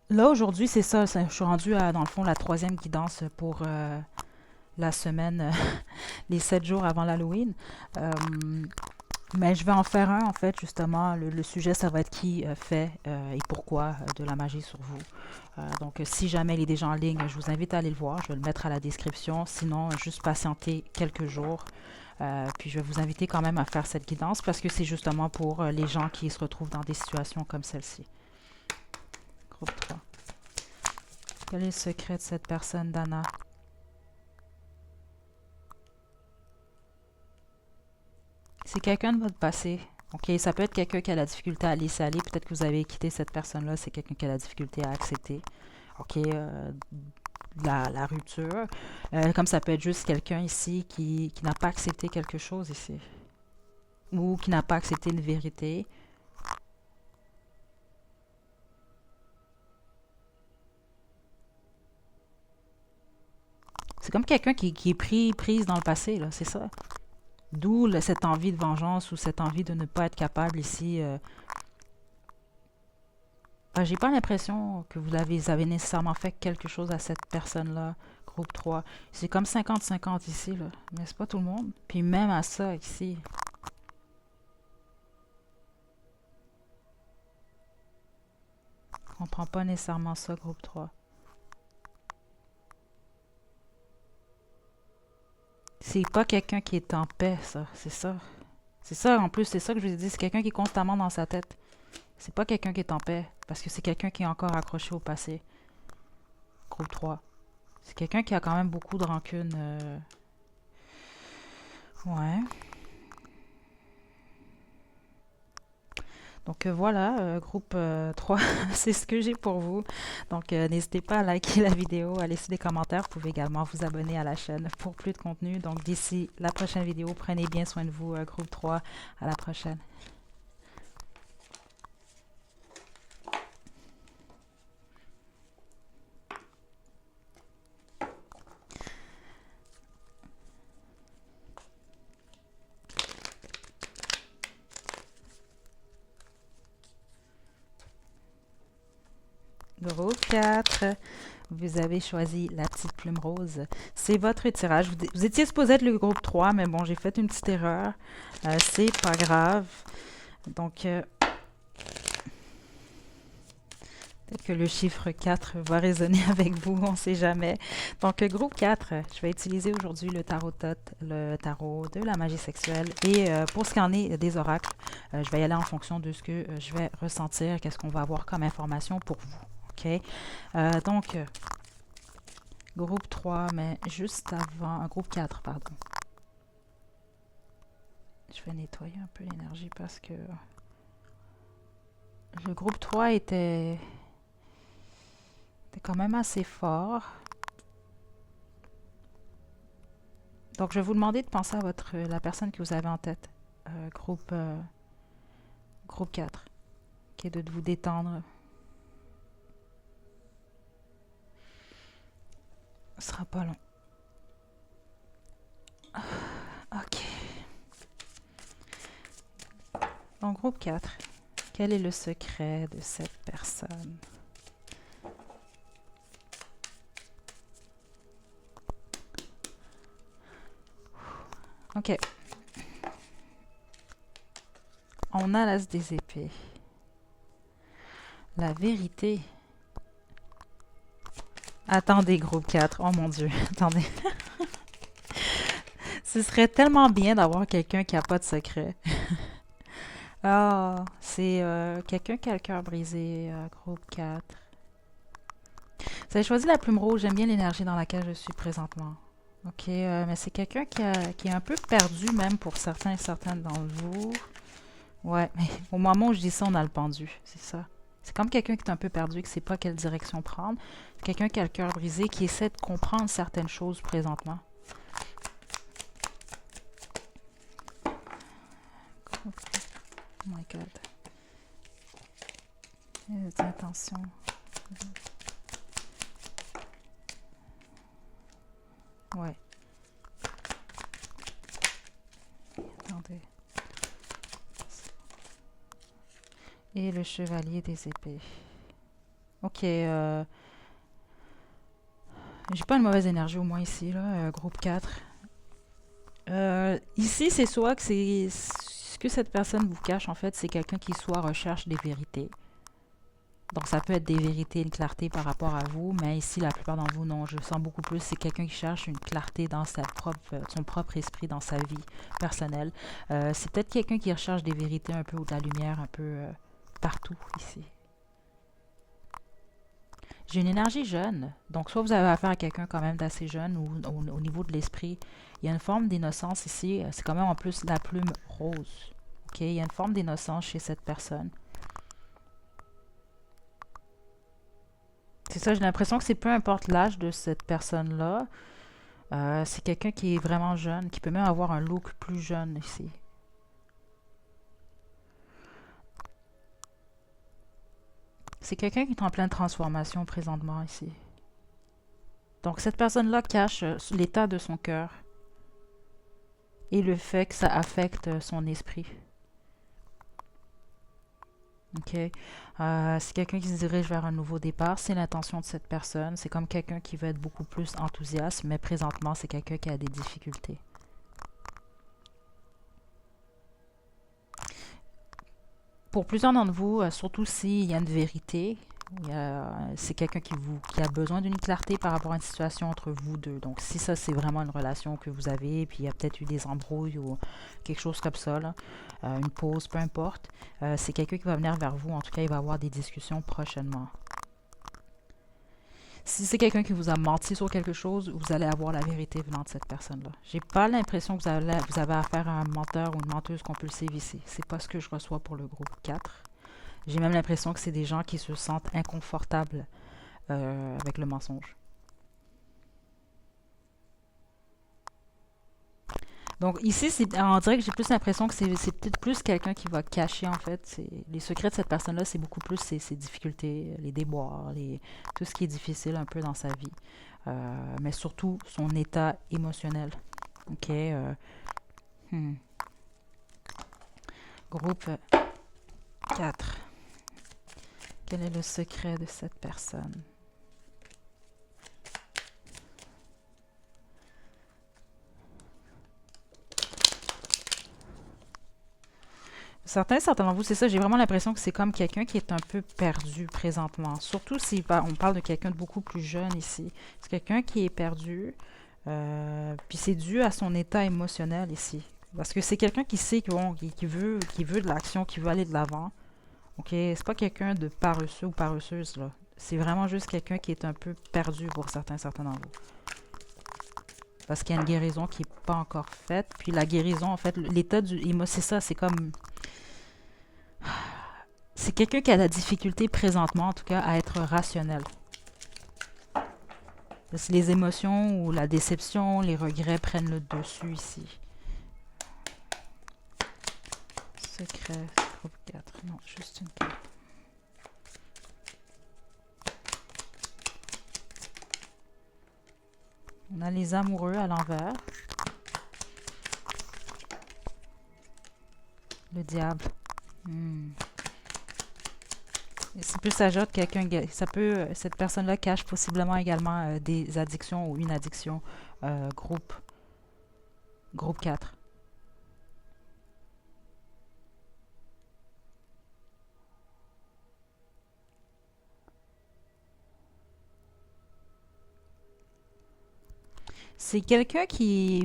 S1: Là, aujourd'hui, c'est ça. Je suis rendue à, dans le fond, la 3e guidance pour la semaine, les 7 jours avant l'Halloween. Mais je vais en faire un, en fait, justement. Le sujet, ça va être qui fait et pourquoi de la magie sur vous. Donc, si jamais il est déjà en ligne, je vous invite à aller le voir. Je vais le mettre à la description. Sinon, juste patienter quelques jours. Puis, je vais vous inviter quand même à faire cette guidance parce que c'est justement pour les gens qui se retrouvent dans des situations comme celle-ci. Groupe 3. Quel est le secret de cette personne, Dana? C'est quelqu'un de votre passé. OK, ça peut être quelqu'un qui a la difficulté à laisser aller. Peut-être que vous avez quitté cette personne-là. C'est quelqu'un qui a la difficulté à accepter. OK, la rupture. Comme ça peut être juste quelqu'un ici qui n'a pas accepté quelque chose ici. Ou qui n'a pas accepté une vérité. C'est comme quelqu'un qui est prise dans le passé, là, c'est ça. D'où cette envie de vengeance ou cette envie de ne pas être capable ici. J'ai pas l'impression que vous avez nécessairement fait quelque chose à cette personne-là, groupe 3. C'est comme 50-50 ici, là. Mais c'est pas tout le monde. Puis même à ça, ici. Je comprends pas nécessairement ça, groupe 3. C'est pas quelqu'un qui est en paix, ça. C'est ça. C'est ça, en plus, c'est ça que je vous ai dit. C'est quelqu'un qui est constamment dans sa tête. C'est pas quelqu'un qui est en paix. Parce que c'est quelqu'un qui est encore accroché au passé. Groupe 3. C'est quelqu'un qui a quand même beaucoup de rancune. Ouais. Donc voilà, groupe 3, c'est ce que j'ai pour vous. Donc n'hésitez pas à liker la vidéo, à laisser des commentaires. Vous pouvez également vous abonner à la chaîne pour plus de contenu. Donc d'ici la prochaine vidéo, prenez bien soin de vous, groupe 3. À la prochaine. Groupe 4, vous avez choisi la petite plume rose. C'est votre tirage. Vous étiez supposé être le groupe 3, mais bon, j'ai fait une petite erreur. C'est pas grave. Donc, peut-être que le chiffre 4 va résonner avec vous, on ne sait jamais. Donc, groupe 4, je vais utiliser aujourd'hui le tarot Tot, le tarot de la magie sexuelle. Et pour ce qui en est des oracles, je vais y aller en fonction de ce que je vais ressentir, qu'est-ce qu'on va avoir comme information pour vous. OK? Donc, groupe 3, mais juste avant, groupe 4, pardon. Je vais nettoyer un peu l'énergie parce que le groupe 3 était quand même assez fort. Donc, je vais vous demander de penser à la personne que vous avez en tête. Groupe 4. OK, de vous détendre. Ce sera pas long. OK. Donc, groupe 4. Quel est le secret de cette personne? OK. On a l'as des épées. La vérité. Attendez, groupe 4. Oh mon Dieu. Attendez. Ce serait tellement bien d'avoir quelqu'un qui n'a pas de secret. Ah, c'est quelqu'un qui a le cœur brisé, groupe 4. Vous avez choisi la plume rouge. J'aime bien l'énergie dans laquelle je suis présentement. OK, mais c'est quelqu'un qui est un peu perdu même pour certains et certaines d'entre vous. Ouais, mais au moment où je dis ça, on a le pendu. C'est ça. C'est comme quelqu'un qui est un peu perdu, qui ne sait pas quelle direction prendre. Quelqu'un qui a le cœur brisé, qui essaie de comprendre certaines choses présentement. Oh my God. Les intentions. Ouais. Attendez. Et le chevalier des épées. Ok. J'ai pas une mauvaise énergie au moins ici, là. Groupe 4. Ici, c'est soit que c'est... Ce que cette personne vous cache, en fait, c'est quelqu'un qui soit recherche des vérités. Donc, ça peut être des vérités, une clarté par rapport à vous, mais ici, la plupart d'entre vous, non, je sens beaucoup plus, c'est quelqu'un qui cherche une clarté dans son propre esprit, dans sa vie personnelle. C'est peut-être quelqu'un qui recherche des vérités un peu ou de la lumière, un peu partout ici. J'ai une énergie jeune, donc soit vous avez affaire à quelqu'un quand même d'assez jeune, ou au niveau de l'esprit, il y a une forme d'innocence ici, c'est quand même en plus la plume rose. Ok, il y a une forme d'innocence chez cette personne. C'est ça, j'ai l'impression que c'est peu importe l'âge de cette personne-là, c'est quelqu'un qui est vraiment jeune, qui peut même avoir un look plus jeune ici. C'est quelqu'un qui est en pleine transformation présentement ici. Donc cette personne-là cache l'état de son cœur et le fait que ça affecte son esprit. OK. C'est quelqu'un qui se dirige vers un nouveau départ. C'est l'intention de cette personne. C'est comme quelqu'un qui veut être beaucoup plus enthousiaste, mais présentement, c'est quelqu'un qui a des difficultés. Pour plusieurs d'entre vous, surtout s'il y a une vérité, c'est quelqu'un qui a besoin d'une clarté par rapport à une situation entre vous deux. Donc, si ça, c'est vraiment une relation que vous avez, puis il y a peut-être eu des embrouilles ou quelque chose comme ça, là, une pause, peu importe, c'est quelqu'un qui va venir vers vous. En tout cas, il va avoir des discussions prochainement. Si c'est quelqu'un qui vous a menti sur quelque chose, vous allez avoir la vérité venant de cette personne-là. J'ai pas l'impression que vous avez affaire à un menteur ou une menteuse compulsive ici. C'est pas ce que je reçois pour le groupe 4. J'ai même l'impression que c'est des gens qui se sentent inconfortables avec le mensonge. Donc ici, on dirait que j'ai plus l'impression que c'est peut-être plus quelqu'un qui va cacher en fait. Les secrets de cette personne-là, c'est beaucoup plus ses difficultés, les déboires, tout ce qui est difficile un peu dans sa vie. Mais surtout son état émotionnel. OK. Groupe 4. Quel est le secret de cette personne? Certains d'entre vous, c'est ça, j'ai vraiment l'impression que c'est comme quelqu'un qui est un peu perdu présentement. Surtout si on parle de quelqu'un de beaucoup plus jeune ici. C'est quelqu'un qui est perdu, puis c'est dû à son état émotionnel ici. Parce que c'est quelqu'un qui sait qui veut de l'action, qui veut aller de l'avant. OK, c'est pas quelqu'un de paresseux ou paresseuse, là. C'est vraiment juste quelqu'un qui est un peu perdu pour certains d'entre vous. Parce qu'il y a une guérison qui n'est pas encore faite. Puis la guérison, en fait, l'état du... C'est ça, c'est comme... C'est quelqu'un qui a la difficulté présentement, en tout cas, à être rationnel. Parce que les émotions ou la déception, les regrets prennent le dessus ici. Secret, groupe 4. Non, juste une carte. On a les amoureux à l'envers. Le diable. C'est plus ajoute quelqu'un, cette personne-là cache possiblement également des addictions ou une addiction groupe 4. C'est quelqu'un qui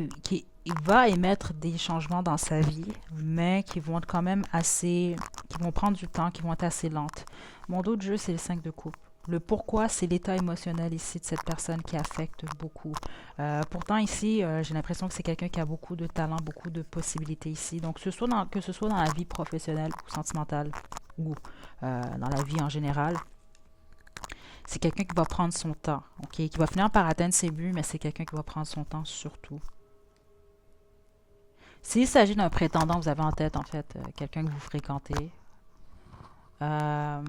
S1: va émettre des changements dans sa vie, mais qui vont être quand même assez, qui vont prendre du temps, qui vont être assez lentes. Mon dos de jeu, c'est le 5 de coupe. Le pourquoi, c'est l'état émotionnel ici de cette personne qui affecte beaucoup. Pourtant, ici, j'ai l'impression que c'est quelqu'un qui a beaucoup de talent, beaucoup de possibilités ici. Donc, que ce soit dans la vie professionnelle ou sentimentale ou dans la vie en général, c'est quelqu'un qui va prendre son temps, ok? Qui va finir par atteindre ses buts, mais c'est quelqu'un qui va prendre son temps surtout. S'il s'agit d'un prétendant, vous avez en tête, en fait, quelqu'un que vous fréquentez. Euh,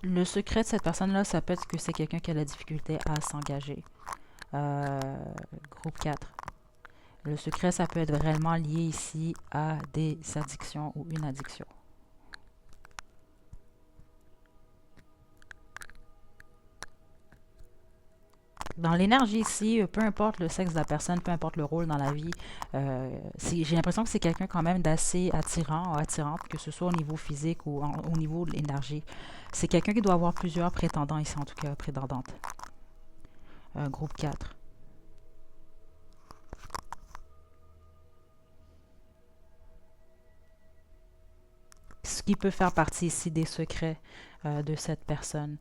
S1: le secret de cette personne-là, ça peut être que c'est quelqu'un qui a la difficulté à s'engager. Euh, groupe 4. Le secret, ça peut être vraiment lié ici à des addictions ou une addiction. Dans l'énergie ici, peu importe le sexe de la personne, peu importe le rôle dans la vie, j'ai l'impression que c'est quelqu'un quand même d'assez attirant ou attirante, que ce soit au niveau physique ou au niveau de l'énergie. C'est quelqu'un qui doit avoir plusieurs prétendants ici, en tout cas prétendantes. Groupe 4. Ce qui peut faire partie ici des secrets de cette personne.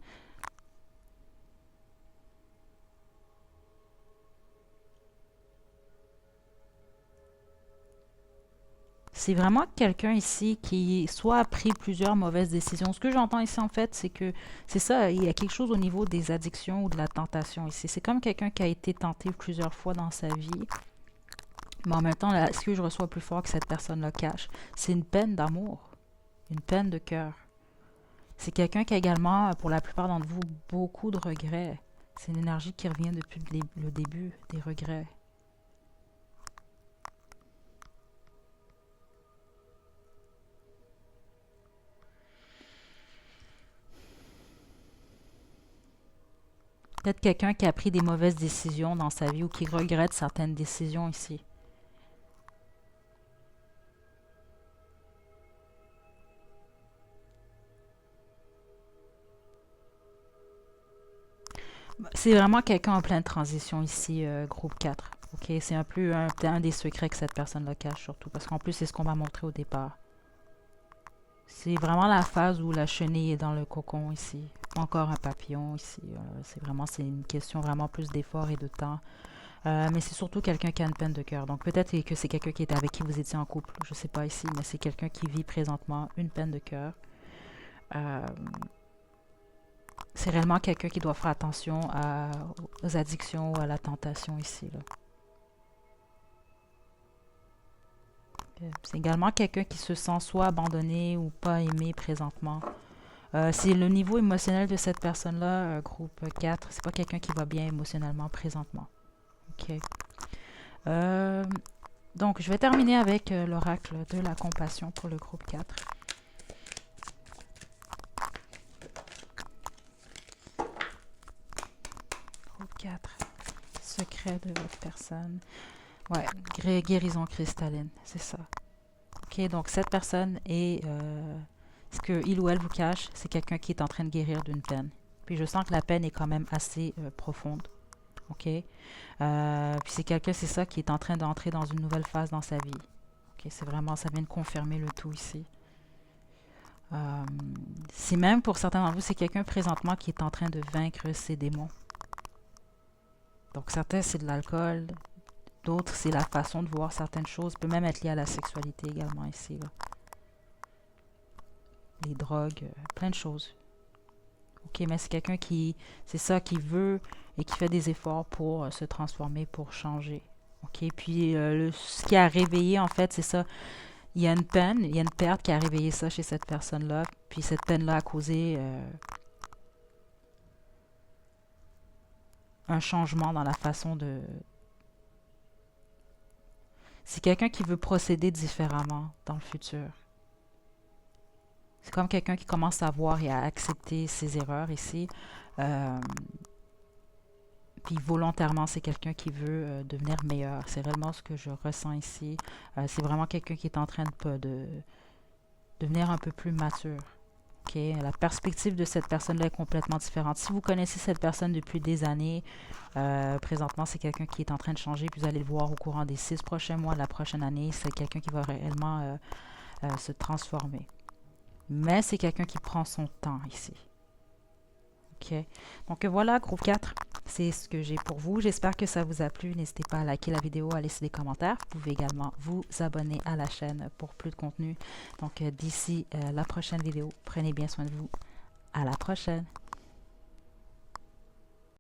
S1: C'est vraiment quelqu'un ici qui soit a pris plusieurs mauvaises décisions. Ce que j'entends ici, en fait, c'est que c'est ça, il y a quelque chose au niveau des addictions ou de la tentation ici. C'est comme quelqu'un qui a été tenté plusieurs fois dans sa vie, mais en même temps, ce que je reçois plus fort que cette personne-là cache, c'est une peine d'amour, une peine de cœur. C'est quelqu'un qui a également, pour la plupart d'entre vous, beaucoup de regrets. C'est une énergie qui revient depuis le début, des regrets. Peut-être quelqu'un qui a pris des mauvaises décisions dans sa vie ou qui regrette certaines décisions ici. C'est vraiment quelqu'un en pleine transition ici, groupe 4. Ok, c'est un peu un des secrets que cette personne-là cache surtout, parce qu'en plus, c'est ce qu'on va montrer au départ. C'est vraiment la phase où la chenille est dans le cocon ici. Encore un papillon ici. C'est une question vraiment plus d'effort et de temps. Mais c'est surtout quelqu'un qui a une peine de cœur. Donc peut-être que c'est quelqu'un qui est avec qui vous étiez en couple. Je ne sais pas ici, mais c'est quelqu'un qui vit présentement une peine de cœur. Euh, c'est réellement quelqu'un qui doit faire attention aux addictions ou à la tentation ici, là. C'est également quelqu'un qui se sent soit abandonné ou pas aimé présentement. C'est le niveau émotionnel de cette personne-là, groupe 4. C'est pas quelqu'un qui va bien émotionnellement présentement. OK. Euh, donc, je vais terminer avec l'oracle de la compassion pour le groupe 4. Groupe 4. Secret de votre personne. Ouais, guérison cristalline, c'est ça. OK, donc cette personne est... ce qu'il ou elle vous cache, c'est quelqu'un qui est en train de guérir d'une peine. Puis je sens que la peine est quand même assez profonde. OK? Puis c'est quelqu'un, c'est ça, qui est en train d'entrer dans une nouvelle phase dans sa vie. OK? C'est vraiment, ça vient de confirmer le tout ici. C'est même, pour certains d'entre vous, c'est quelqu'un présentement qui est en train de vaincre ses démons. Donc certains, c'est de l'alcool. D'autres, c'est la façon de voir certaines choses. Ça peut même être lié à la sexualité également ici, là. Les drogues, plein de choses. OK, mais c'est quelqu'un qui, c'est ça, qui veut et qui fait des efforts pour se transformer, pour changer. OK, puis ce qui a réveillé, en fait, c'est ça. Il y a une peine, il y a une perte qui a réveillé ça chez cette personne-là. Puis cette peine-là a causé un changement dans la façon de... C'est quelqu'un qui veut procéder différemment dans le futur. C'est comme quelqu'un qui commence à voir et à accepter ses erreurs ici. Euh, Puis volontairement, c'est quelqu'un qui veut devenir meilleur. C'est réellement ce que je ressens ici. C'est vraiment quelqu'un qui est en train de devenir un peu plus mature. OK? OK? La perspective de cette personne-là est complètement différente. Si vous connaissez cette personne depuis des années, présentement, c'est quelqu'un qui est en train de changer, puis vous allez le voir au courant des 6 prochains mois, de la prochaine année, c'est quelqu'un qui va réellement se transformer. Mais c'est quelqu'un qui prend son temps ici. OK? Donc voilà, groupe 4, c'est ce que j'ai pour vous. J'espère que ça vous a plu. N'hésitez pas à liker la vidéo, à laisser des commentaires. Vous pouvez également vous abonner à la chaîne pour plus de contenu. Donc d'ici la prochaine vidéo, prenez bien soin de vous. À la prochaine!